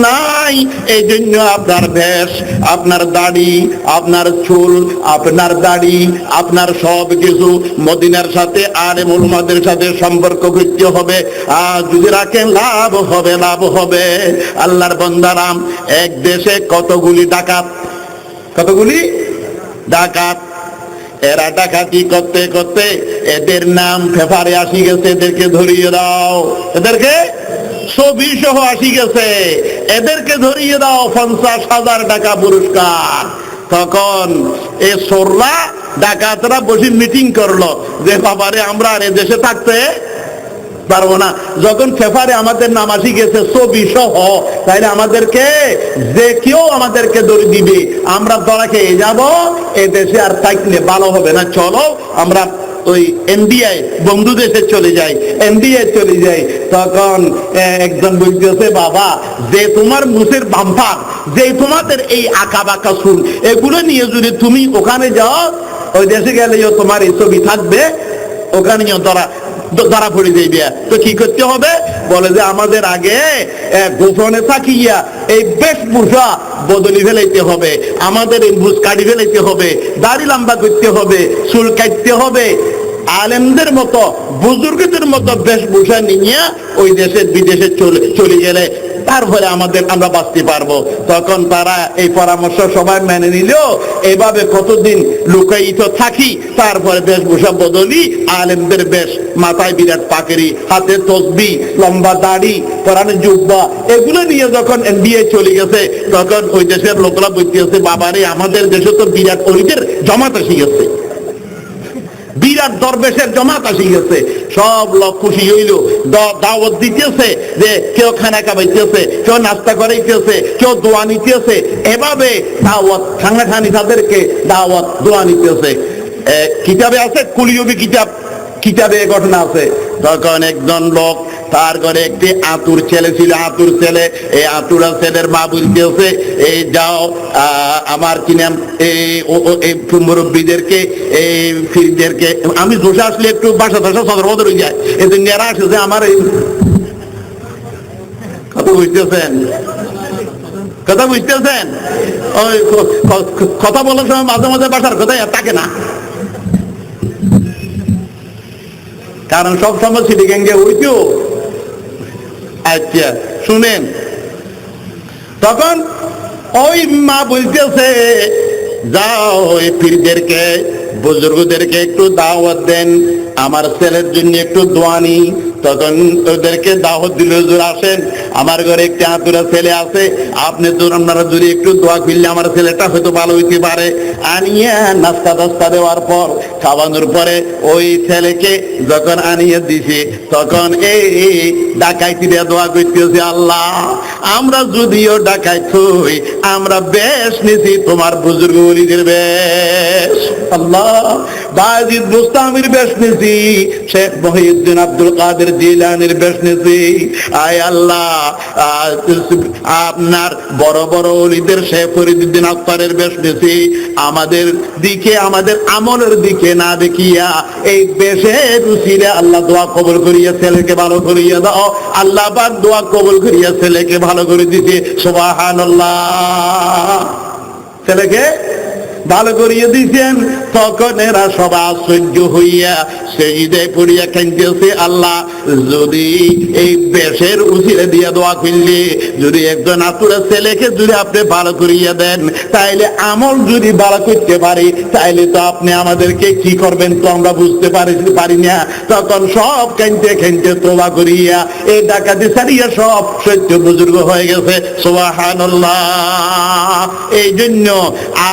নাই। এই জন্য আপনার বেশ, আপনার দাড়ি, আপনার চুল, আপনার দাড়ি, আপনার সব কিছু মদিনার সাথে আলেম উলামাদের সাথে সম্পর্ক করতে হবে। আর যদি রাখেন লাভ হবে, লাভ হবে। আল্লাহর বান্দারাম, এক দেশে কতগুলি ডাকাত, কতগুলি ডাকাত। এরা ডাকাতি করতে করতে এদের নাম পেপারে আসি গেছে, এদেরকে ধরিয়ে দাও, এদেরকে ছবি সহ আসি গেছে, এদেরকে ধরিয়ে দাও, 50,000 টাকা পুরস্কার। তখন এ সোররা ডাকাতরা বসে মিটিং করলো যে বাবারে আমরা আর দেশে থাকতে পারবো না। যখন পেপারে আমাদের নাম আসি গেছে ছবি সহ, তাইলে আমাদেরকে যে কেউ আমাদেরকে দড়ি দিবে, আমরা ধরা খেয়ে যাব, এ দেশে আর থাকলে ভালো হবে না। চলো আমরা ওই ইন্ডিয়ায় বন্ধু দেশে চলে যাই, ইন্ডিয়ায় চলে যাই। তখন একজন বলতেছে, বাবা যে তোমার মুখের বাম্পার, যে তোমাদের এই আঁকা বাঁকা চুল, এগুলো নিয়ে যদি তুমি ওখানে যাও, ওই দেশে গেলেও তোমার এই ছবি থাকবে, ওখানেও ধরা পড়ে যাইবে। তো কি করতে হবে? বলে যে আমাদের আগে গোপনে থাকিয়া এই বেশভূষা বদলি ফেলাইতে হবে, আমাদের এই মুছ কাটি ফেলাইতে হবে, দাড়ি লম্বা করতে হবে, চুল কাটতে হবে, আলেমদের মতো বুজুর্গদের মতো বেশভূষা নিয়ে ওই দেশে বিদেশে চলে গেলে তারপরে আমরা বাঁচতে পারবো। তখন তারা এই পরামর্শ সবাই মেনে নিল। এভাবে কতদিন লুকায়িত থাকি, তারপরে বেশভূষা বদলি, আলেমদের বেশ, মাথায় বিরাট পাকড়ি, হাতে তসবি, লম্বা দাড়ি, পরানে জুব্বা, এগুলো নিয়ে যখন ইন্ডিয়া চলে গেছে, তখন ওই দেশের লোকরা বলতেছে, বাবারে আমাদের দেশে তো বিরাট অলিদের জমাত এসে গেছে, বিরাট দরবেশের জমাত আসি গেছে। সব লোক খুশি হইল, দাওয়াত দিতেছে, যে কেউ খানা খাবাইতেছে, কেউ নাস্তা করাইতেছে, কেউ দোয়া নিতেছে, এভাবে দাওয়াত খানাখানি তাদেরকে দাওয়াত দোয়া নিতেছে। কিতাবে আছে, কুলিয়বি কিতাবে ঘটনা আছে। তখন একজন লোক, তার ঘরে একটি আতুর ছেলে ছিল, আতুর ছেলে, এই আতুরা ছেলের মা বলতেছে, এই যাও আমার কি নাম, এই মুরব্বীদেরকে, এই ফিরদেরকে, আমি দোষে আসলে একটু বাসা টাসা সদর বদর হয়ে যায়, এদের নেরা আসে যে আমার এই কথা বুঝতেছেন, কথা বুঝতেছেন? ওই কথা বলার সময় মাঝে মাঝে বাসার কথা থাকে না, কারণ সব সময় সিটি গ্যাঙ্গে হইতো। আচ্ছা শুনেন, তখন ওই মা বলতেছে, যাও ওই পীরদেরকে, বুজুর্গদেরকে একটু দাওয়াত দেন, আমার ছেলের জন্য একটু দোয়া নি। তখন ওদেরকে দাওয়াত দিল, হুজুর আসেন, আমার ঘরে একটি আতুরা ছেলে আছে, আপনারা যদি একটু দোয়া করলে আমার ছেলেটা হয়তো ভালো হইতে পারে। আনিয়া নাস্তা টাস্তা দেওয়ার পর, খাওয়ানোর পরে ওই ছেলেকে যখন আনিয়ে দিছি, তখন এই ডাকাইতি দিয়ে দোয়া করতেছে, আল্লাহ আমরা যদিও ডাকাইত হই, আমরা বেশ নিছি তোমার বুজুর্গ ওলিদের বেশ, আল্লাহ বাজিদ বুস্তামির বেশ নিছি, শেখ মহিউদ্দিন আব্দুল কাদের জিলানির বেশ নিছি। আয় আল্লাহ, আপনার বড় বড় ওলিদের, শেখ ফরিদুদ্দিন আত্তারের বেশ নিছি। আমাদের দিকে, আমাদের আমলের দিকে না দেখিয়া এই বেশের উসিলে আল্লাহ দোয়া কবুল করিয়া ছেলেকে ভালো করিয়া দাও। আল্লাহ পাক দোয়া কবুল করিয়া ছেলেকে ভালো করে দিতে, সুবহানাল্লাহ, ছেলেকে ভালো করিয়ে দিয়েছেন। তখন এরা সব আশ্চর্য হইয়া সেজদায় পড়িয়া কাঁদতেছে, আল্লাহ যদি এই বেশের উসিলে দিয়া দোয়া করলে, যদি একজন আতুরা ছেলেকে যদি আপনি ভালো করিয়া দেন, তাইলে আমল যদি ভালো করতে পারি, তাইলে তো আপনি আমাদেরকে কি করবেন তো আমরা বুঝতে পারি না। তখন সব কাঁদতে কাঁদতে তোবা করিয়া এই ডাকাতি ছাড়িয়া সব সত্য বুজুর্গ হয়ে গেছে, সুবহানাল্লাহ। এই জন্য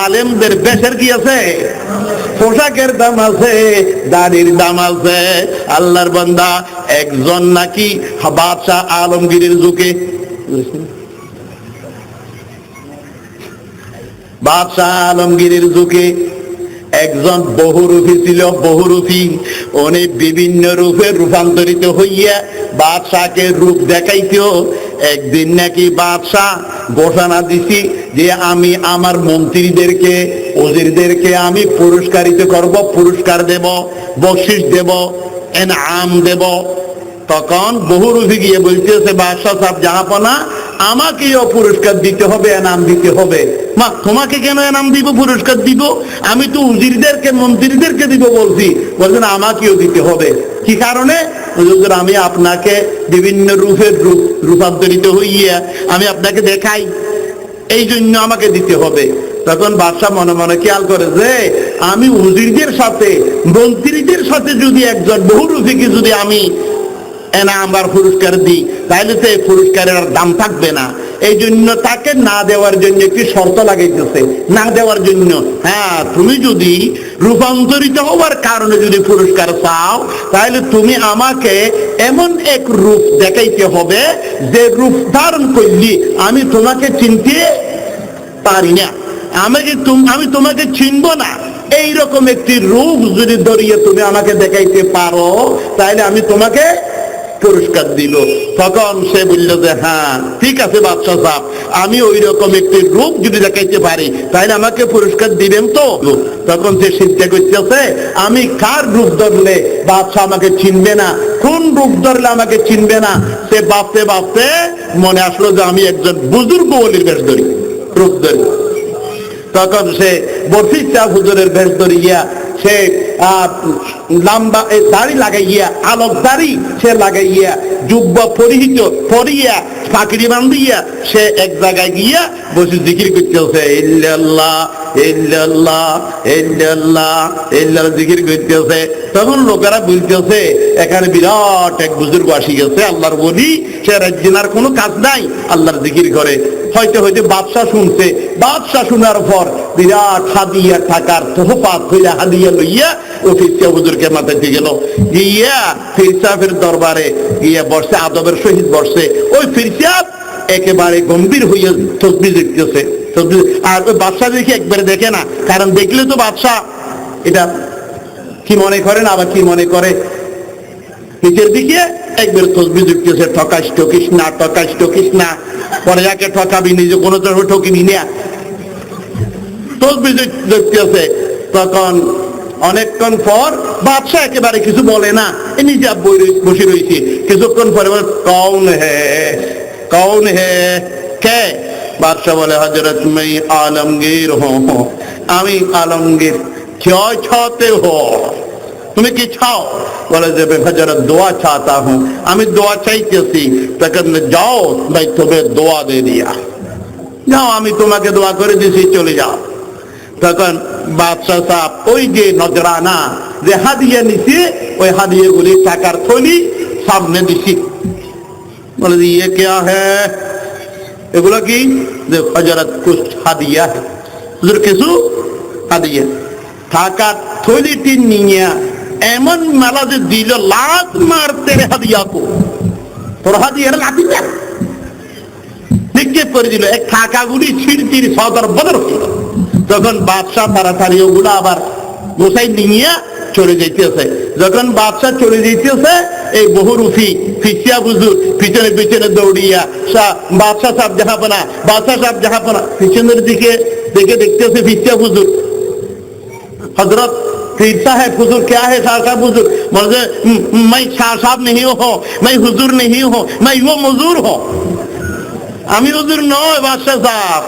আলেমদের বেশের কি আছে, পোশাকের দাম আছে, দাড়ির দাম আছে। আল্লাহর বান্দা একজন নাকি বাদশাহ আলমগীরের যুগে, বাদশাহ আলমগীরের যুগে একজন বহুরূপী ছিল, বহুরূপী। উনি বিভিন্ন রূপে রূপান্তরিত হইয়া বাদশাহকে রূপ দেখাইতো। একদিন নাকি বাদশাহ ঘোষণা দিছি যে আমি আমার মন্ত্রীদেরকে, ওজিরদেরকে আমি পুরস্কারিত করব, পুরস্কার দেব, বকশিশ দেব, এনাম দেব। তখন বহুরূপী গিয়ে বলতেছে, বাদশাহ সাহেব জাহাপনা, আমাকেও পুরস্কার দিতে হবে, এনাম দিতে হবে। মা তোমাকে কেন এনাম দিব, পুরস্কার দিব? আমি তো উজিরদেরকে, মন্ত্রীদেরকে দিব বলছি। বলছেন আমাকেও দিতে হবে। কি কারণে? আমি আপনাকে বিভিন্ন রূপের রূপান্তরিত হইয়া আমি আপনাকে দেখাই, এই জন্য আমাকে দিতে হবে। তখন বাদশাহ মনে মনে খেয়াল করে যে আমি উজিরদের সাথে, মন্ত্রীদের সাথে যদি একজন বহুরূপীকে যদি আমি এনাম পুরস্কার দিই, তাহলে তো এই পুরস্কারের আর দাম থাকবে না। এই জন্য তাকে না দেওয়ার জন্য একটি শর্ত লাগাইতেছে, না দেওয়ার জন্য। হ্যাঁ, তুমি যদি রূপান্তরিত হওয়ার কারণে যদি পুরস্কার চাও, তাহলে তুমি আমাকে এমন এক রূপ দেখাইতে হবে যে রূপ ধারণ করলি আমি তোমাকে চিনতে পারি না, আমি তোমাকে চিনব না। এইরকম একটি রূপ যদি ধরিয়ে তুমি আমাকে দেখাইতে পারো, তাহলে আমি তোমাকে পুরস্কার দিল। তখন সে বলল যে হ্যাঁ ঠিক আছে বাদশাহ সাহেব, আমি ওই রকম একটি রূপ যদি দেখাইতে পারি তাহলে আমাকে পুরস্কার দিবেন তো? তখন সে চিন্তা করতেছে আমি কার রূপ ধরলে বাদশাহ আমাকে চিনবে না, কোন রূপ ধরলে আমাকে চিনবে না। সে ভাবতে ভাবতে মনে আসলো যে আমি একজন বুজুর্গ ওলির বেশ ধরি, রূপ ধরি। তখন সে বর্ষিষ্ঠা হুজুরের বেশ ধরিয়া সে লম্বা দাড়ি লাগাইয়া, আলোক দাড়ি সে লাগাইয়া, জুব্বা পরিহিত পরিয়া পাকড়ি বান্ধিয়া সে এক জায়গায় গিয়া বসে জিকির করতেছে, ইল্লাল্লাহ ইল্লাল্লাহ ইল্লাল্লাহ ইল্লাল্লাহ জিকির করতেছে। তখন লোকেরা বলতেছে এখানে বিরাট এক বুজুর্গ আসি গেছে, আল্লাহর ওলি, সে রাজ্যের কোনো কাজ নাই, আল্লাহর জিকির করে। হয়তো হয়তো বাদশা শুনছে, বাদশা শোনার পর বিরাট হাদিয়া টাকার তোহফা হইয়া হাদিয়া লইয়া ও ফিরসা হুজুরকে মাথাতে গেল, গিয়া ফিরসাফের দরবারে গিয়া বসছে, আদবের সহিত বসছে। ওই ফিরসা একেবারে গম্ভীর হইয়া তসবিহ দেখতেছে, আর ওই বাদশা দেখে একবারে দেখে না, কারণ দেখলে তো বাদশা এটা কি মনে করেন, আবার কি মনে করে নিচের দিকে একবার তসবিহ দেখতেছে, ঠকাস ঠকিস না, ঠকাস ঠকিস না, পরে যাকে ঠকাবি নিজে কোনো তরফে ঠকিনি না, তসবিহ দেখতেছে। তখন অনেকক্ষণ পর বাদশা একেবারে কিছু বলে না, এ নিজে বসে রয়েছে। কিছুক্ষণ পরে বলে কৌন হে, কৌন হে, কে? বাদশা বলে হযরত मैं आलमगीर हूं, আমি আলমগীর। क्या चाहते हो, তুমি কি চাও? বলে যে হযরত দোয়া চাহতা হুঁ, আমি দোয়া চাইতেছি। তখন যাও ভাই তোমাকে দোয়া দে দিয়া, যাও আমি তোমাকে দোয়া করে দিছি, চলে যাও। তখন বাদশাহ সাহেব ওই যে নজরানা যে হাদিয়া নিছে, ওই হাদিয়াগুলি টাকার থলি সামনে দিছি। বলে যে ইয়ে क्या है, এগুলো কি? যে হযরত কুছ হাদিয়া, হুজুর কিছু হাদিয়া। টাকার থলিটি নিয়ে এমন মেলা যে দিল, লাত মারতে রে হাদিয়া কো, তোর হাদিয়ার লাঠি নিক্ষেপ করে দিল, এক টাকাগুলি ছিড়তির সদর বদর হইল। তখন বাদশাহ তাড়াতাড়ি ওগুলো আবার গোসাই নিয়ে চলে যাইতেছে। যখন বাদশাহ চলে যাইতেছে, এই বহুরূপী ফিসিয়া হুজুর পিছনে পিছনে দৌড়িয়া বাদশাহ সাহেব জাহাপনা, বাদশাহ সাহেব জাহাপনা, পিছনের দিকে দেখে দেখতেছে ফিসিয়া হুজুর। हजरत पीर साहब हुजूर क्या है? शाह साहब हुजूर बोले मैं शाह साहब नहीं हूँ, मैं हुजूर नहीं हूँ, मैं वो मजूर हूँ। আমি হুজুর নয় বাদশাহ সাহেব,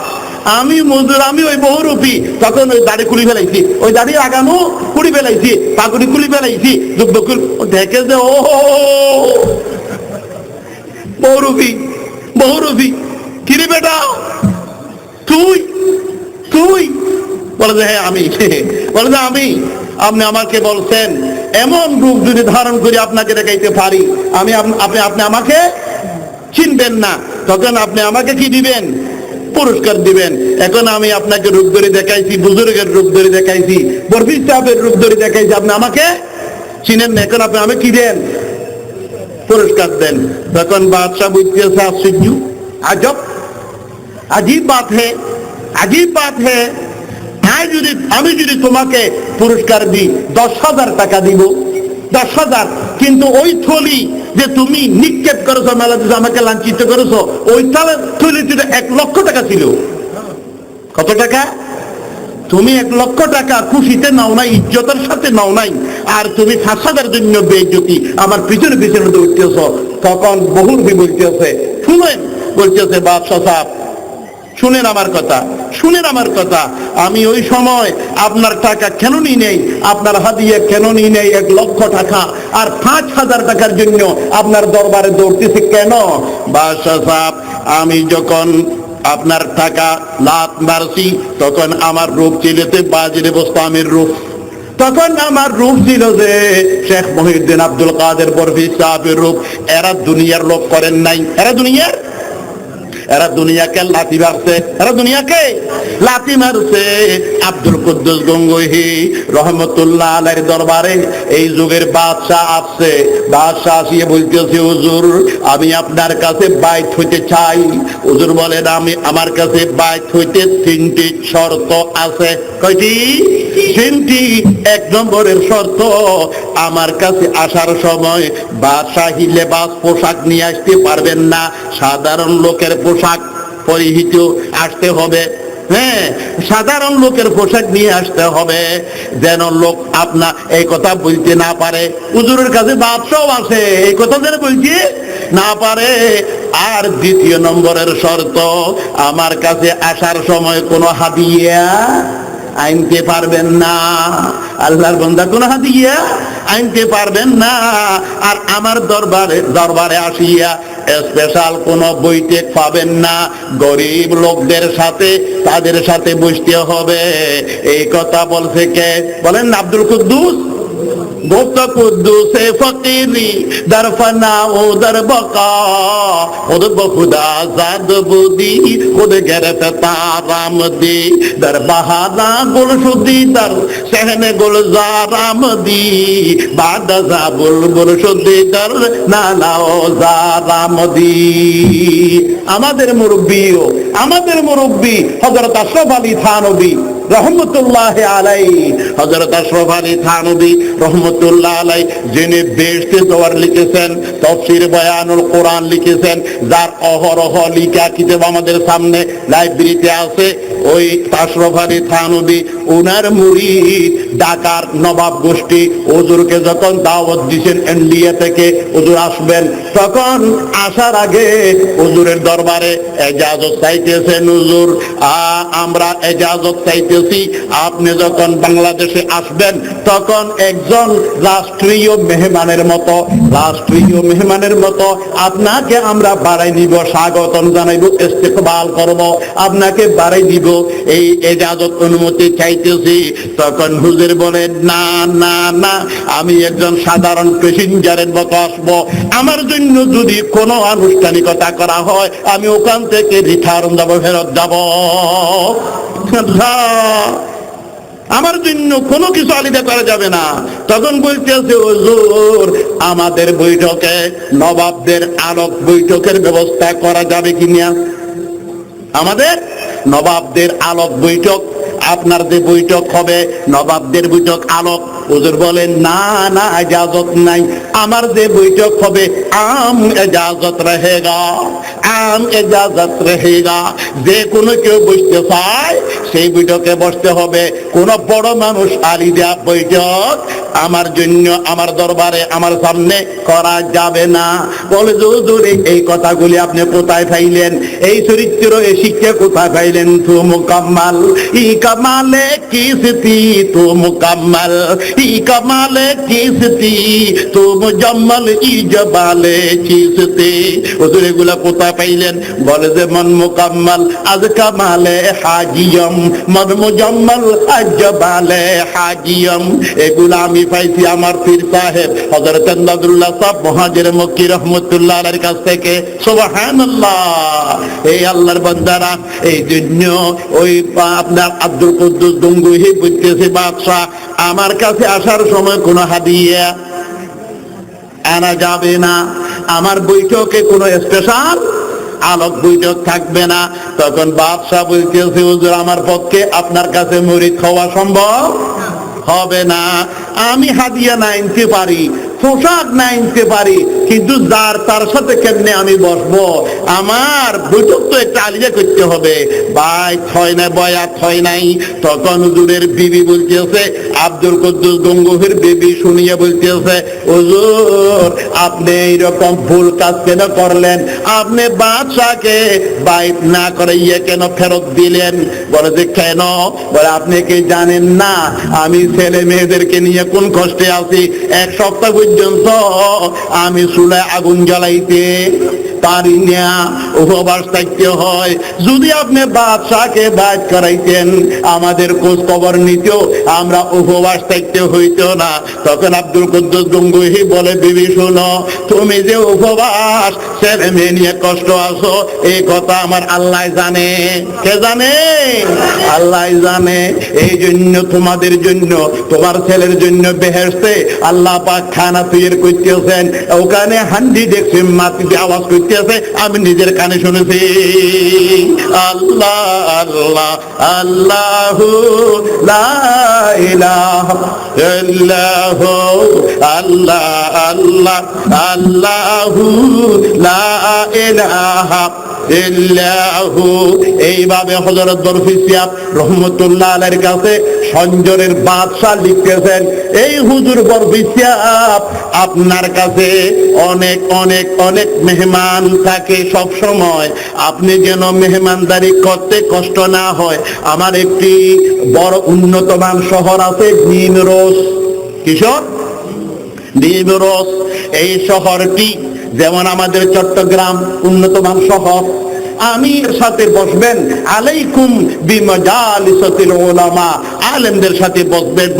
আমি মজুর, আমি ওই বহুরূপী। তখন ওই দাড়ি খুলি ফেলাইছি, ওই দাড়ি আগানো খুলি ফেলাইছি, পাগুড়ি খুলি ফেলাইছি, দুব্বকুল দেখে যে ও বহুরূপী, বহুরূপী। কিরে বেটা তুই, তুই? বলে যে হ্যাঁ আমি। বলে যে আমি, আপনি আমাকে বলছেন এমন রূপ যদি ধারণ করে আপনাকে দেখাইতে পারি, আমি আপনি আমাকে চিনবেন না, তখন আপনি আমাকে কি দিবেন? পুরস্কার দিবেন। এখন আমি আপনাকে রূপ ধরে দেখাইছি, বুজুর্গের রূপ ধরে দেখাইছি, বরফি সাহেবের রূপ ধরে দেখাইছি, আপনি আমাকে চিনেন না, এখন আপনি আমাকে কি দেন? পুরস্কার দেন। তখন বাদশাহ বুঝতেছে আশ্চর্য, আজব, আজীব বাত হে, আজীব বাত হে। আমি যদি তোমাকে পুরস্কার দিই 10,000 টাকা দিব, 10,000, কিন্তু ওই থলি যে তুমি নিক্ষেপ করেছো মেলাতে, আমাকে লাঞ্ছিত করেছো, ওই থলিতে 1 লক্ষ টাকা ছিল। কত টাকা? তুমি 1 লক্ষ টাকা খুশিতে নাও নাই, ইজ্জতের সাথে নাও নাই, আর তুমি 5,000 জন্য বেইজ্জতি আমার পিছনে পিছনে দৌড়তেছ। তখন বহুরূপী বলতেছে, শুনেন, বলতেছে বাদশাহ সাহেব শুনেন আমার কথা, শুনেন আমার কথা, আমি ওই সময় আপনার টাকা কেন নিই নেই, আপনার হাদিয়া কেন নিই নেই 1 লক্ষ টাকা, আর 5,000 টাকার জন্য আপনার দরবারে দৌড়তেছি কেন? বাদশাহ সাহেব, আমি যখন আপনার টাকা লাত মারছি, তখন আমার রূপ ছিলতে বাজিরে বোস্তামের রূপ, তখন আমার রূপ ছিল যে শেখ মহিউদ্দিন আব্দুল কাদের বরফি সাহেবের রূপ। এরা দুনিয়ার লোক করেন নাই, এরা দুনিয়ার, এরা দুনিয়াকে লাথি মারছে, এরা দুনিয়াকে লাথি মারছে। আব্দুল কুদ্দুস গঙ্গোহী রহমতুল্লাহ আলাইহির দরবারে এই যুগের বাদশাহ আসছে। বাদশাহ আসিয়ে বলতেছে, হুজুর আমি আপনার কাছে বাইত হইতে চাই। হুজুর বলেন, আমার কাছে বাইত হইতে 3টি শর্ত আছে। কয়টি? 3টি। 1 নম্বরের শর্ত, আমার কাছে আসার সময় বাদশাহী লেবাস পোশাক নিয়ে আসতে পারবেন না, সাধারণ লোকের পোশাক পরিহিত আসতে হবে। হ্যাঁ, সাধারণ লোকের পোশাক নিয়ে আসতে হবে, যেন লোক আপনার এই কথা বলতে না পারে। হুজুরের কাছে বাদশাহ আছে, এই কথা যেন বলতে না পারে। আর 2 নম্বরের শর্ত, আমার কাছে আসার সময় কোনো হাদিয়া আনতে পারবেন না, আল্লাহর বান্দা কোনো হাদিয়া আনতে পারবেন না। আর আমার দরবারে আসিয়া স্পেশাল কোনো বৈঠক পাবেন না, গরিব লোকদের সাথে তাদের সাথে বসতে হবে। এই কথা বলছে কে? বলেন আব্দুল কুদ্দুস। گفت قدوس فقیری در فنا و در بقا خود بخدا زاد بودی خود گرفتارم دی در بهانا گل شدی در صحن گلزارم دی بعد ازا بلبل شدی در নানা ও জারাম দি। আমাদের মুরব্বী হযরত আশরাফ আলী থানভী রহমতুল্লাহ আলাইহি, হযরত আশরাফ আলী থানভী রহমতুল্লাহ আলাইহি যিনি বেহেশতে যাওয়ার লিখেছেন, তাফসীর বায়ানুল কোরআন লিখেছেন, যার অহরহ লিখা কিতাব আমাদের সামনে লাইব্রেরিতে আছে। ওই আশরাফ আলী থানভী ওনার মুরিদ ঢাকার নবাব গোষ্ঠী হুজুরকে যখন দাওয়াত দিয়েছেন ইন্ডিয়া থেকে হুজুর আসবেন, তখন আসার আগে হুজুরের দরবারে ইজাজত চাইতেছেন, হুজুর আমরা ইজাজত চাইতেছি, আপনি যখন বাংলাদেশে আসবেন তখন একজন রাষ্ট্রীয় মেহমানের মতো আপনাকে আমরা বাড়াই নিব, স্বাগতম জানাইব, ইস্তেকবাল করব, আপনাকে বাড়াই দিব, এই ইজাজত অনুমতি চাইতেছি। তখন হুজুর বলেন, না না না, আমি একজন সাধারণ প্যাসেঞ্জারের মতো আসবো, আমার জন্য যদি কোনো আনুষ্ঠানিকতা করা হয় আমি ওখান থেকে রিটার্ন যাব, ফেরত যাব, আমার জন্য কোনো কিছু আলিদা করা যাবে না। তখন বলতেছে, হুজুর আমাদের বৈঠকে নবাবদের আলোক বৈঠকের ব্যবস্থা করা যাবে কিনা? আমাদের নবাবদের আলোক বৈঠক, আপনার যে বৈঠক হবে নবাবদের বৈঠক আলোক। হুজুর বলেন, না না, ইজাজত নাই, আমার যে বৈঠক হবে আম ইজাজত রহেগা, যে কোনো কেউ বসতে চায় সেই বৈঠকে বসতে হবে, কোন বড় মানুষ আলিদা বৈঠক আমার জন্য আমার দরবারে আমার সামনে করা যাবে না। বলে, হুজুর এই কথাগুলি আপনি কোথায় পাইলেন? এই চরিত্র এই শিক্ষা কোথায় পাইলেন? তু মুকাম্মাল ই কামালে কিসতি তু মুকাম্মাল ই কামালে কিসতি তু মুজাম্মাল ই জবালে কিসতি। হুজুর এগুলা কোথায় পাইলেন? বলে যে মন মুকাম্মাল আজ কামালে হাজিয়ম, মন মুজাম্মাল আজ জবালে হাজিয়ম। এগুলা আমি পাইছি আমার পীর সাহেব হযরত নাদরুল্লাহ সাহেব মুহাজির মক্কি রহমাতুল্লাহ আলাইহির কাছ থেকে। সুবহানাল্লাহ। এই আল্লাহর বান্দারা, এই জন্য ওই আপনার আব্দুল কুদ্দুস গঙ্গুহি বলতেছে, বাদশাহ আমার কাছে আসার সময় কোনো হাদিয়া আনা যাবে না, আমার বৈঠকে কোনো স্পেশাল আলোক বৈঠক থাকবে না। তখন বাদশাহ বলতেছে, হুজুর আমার পক্ষে আপনার কাছে মুরিদ হওয়া সম্ভব হবে না, আমি হাদিয়া না আনতে পারি, পোশাক না আনতে পারি, কিন্তু যার তার সাথে কেমনে আমি বসবো? আমার বৈঠক তো একটা আলিদা করতে হবে। ভাই হয় না, বয়াত হয় নাই। তখন হুজুরের বিবি বলতেছে, আব্দুল কুদ্দুস গঙ্গুহির বিবি শুনিয়ে বলতেছে, হুজুর আপনি এইরকম ভুল কাজ কেন করলেন? আপনি বাদশাকে বাইত না করাইয়া কেন ফেরত দিলেন? বলে যে কেন? বলে আপনি কি জানেন না আমি ছেলে মেয়েদেরকে নিয়ে কোন কষ্টে আছি? এক সপ্তাহ পর্যন্ত আমি চুলায় আগুন জ্বালাইতে পারি না, উপবাস থাকতে হয়। যদি আপনি বাদশাকে বাইত করাইতেন, আমাদের খোঁজ খবর নিত, আমরা উপবাস থাকতে হইতো না। তখন আব্দুল কুদ্দুস গঙ্গুহি বলে, বিবি শোনো, তুমি যে উপবাস ছেলে মেয়ে নিয়ে কষ্ট আছো এই কথা আমার আল্লাহ জানে। কে জানে? আল্লাহ জানে। এই জন্য তোমাদের জন্য, তোমার ছেলের জন্য বেহেশতে আল্লাহ পাক খানা তৈরি করতেছেন, ওখানে হান্ডি দেখছি মাটিতে আওয়াজ করতেছে, আমি নিজের কানে শুনেছি। আল্লাহ আল্লাহ আল্লাহু লা ইলাহা ইল্লাহু আল্লাহ আল্লাহ আল্লাহু লা ইলাহা ইল্লাহু। এইভাবে হযরত বরফি সাহেব রহমাতুল্লাহ আলাইহির কাছে সঞ্জরের বাদশা লিখতেছেন, এই হুজুর বরফি সাহেব আপনার কাছে অনেক অনেক অনেক মেহমান থাকে সব সময়, আপনি যেন মেহমানদারি করতে কষ্ট না হয়। আমার একটি বড় উন্নতমান শহর আছে নিমরোজ। কিশোর? নিমরোজ। এই শহরটি যেমন আমাদের চট্টগ্রাম উন্নতমান শহর, আমির সাথে বসবেন, আলাইকুম বিমাজালিসাতিল উলামা, আলেমদের সাথে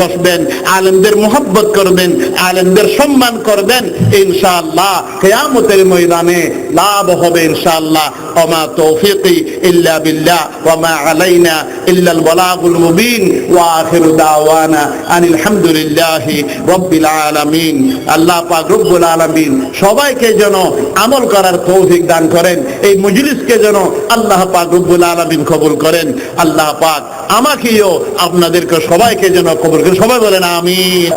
বসবেন, আলেমদের মোহাব্বত করবেন, আলেমদের সম্মান করবেন, ইনশাআল্লাহ কিয়ামতের ময়দানে লাভ হবে ইনশাআল্লাহ। ওমা তৌফিকি ইল্লা বিল্লাহ ওয়া মা আলাইনা ইল্লাল বালাগুল মুবিন ওয়া আখিরু দাওয়ানা আনিল হামদুলিল্লাহি রাব্বিল আলামিন। আল্লাহ পাক রব্বুল আলামিন সবাইকে যেন আমল করার তৌফিক দান করেন, এই মজলিসকে যেন আল্লাহ পাক রব্বুল আলামিন কবুল করেন। আল্লাহ পাক আমাকেও আপনাদেরকে সবাইকে যেন কবুল করেন। সবাই বলেন আমিন।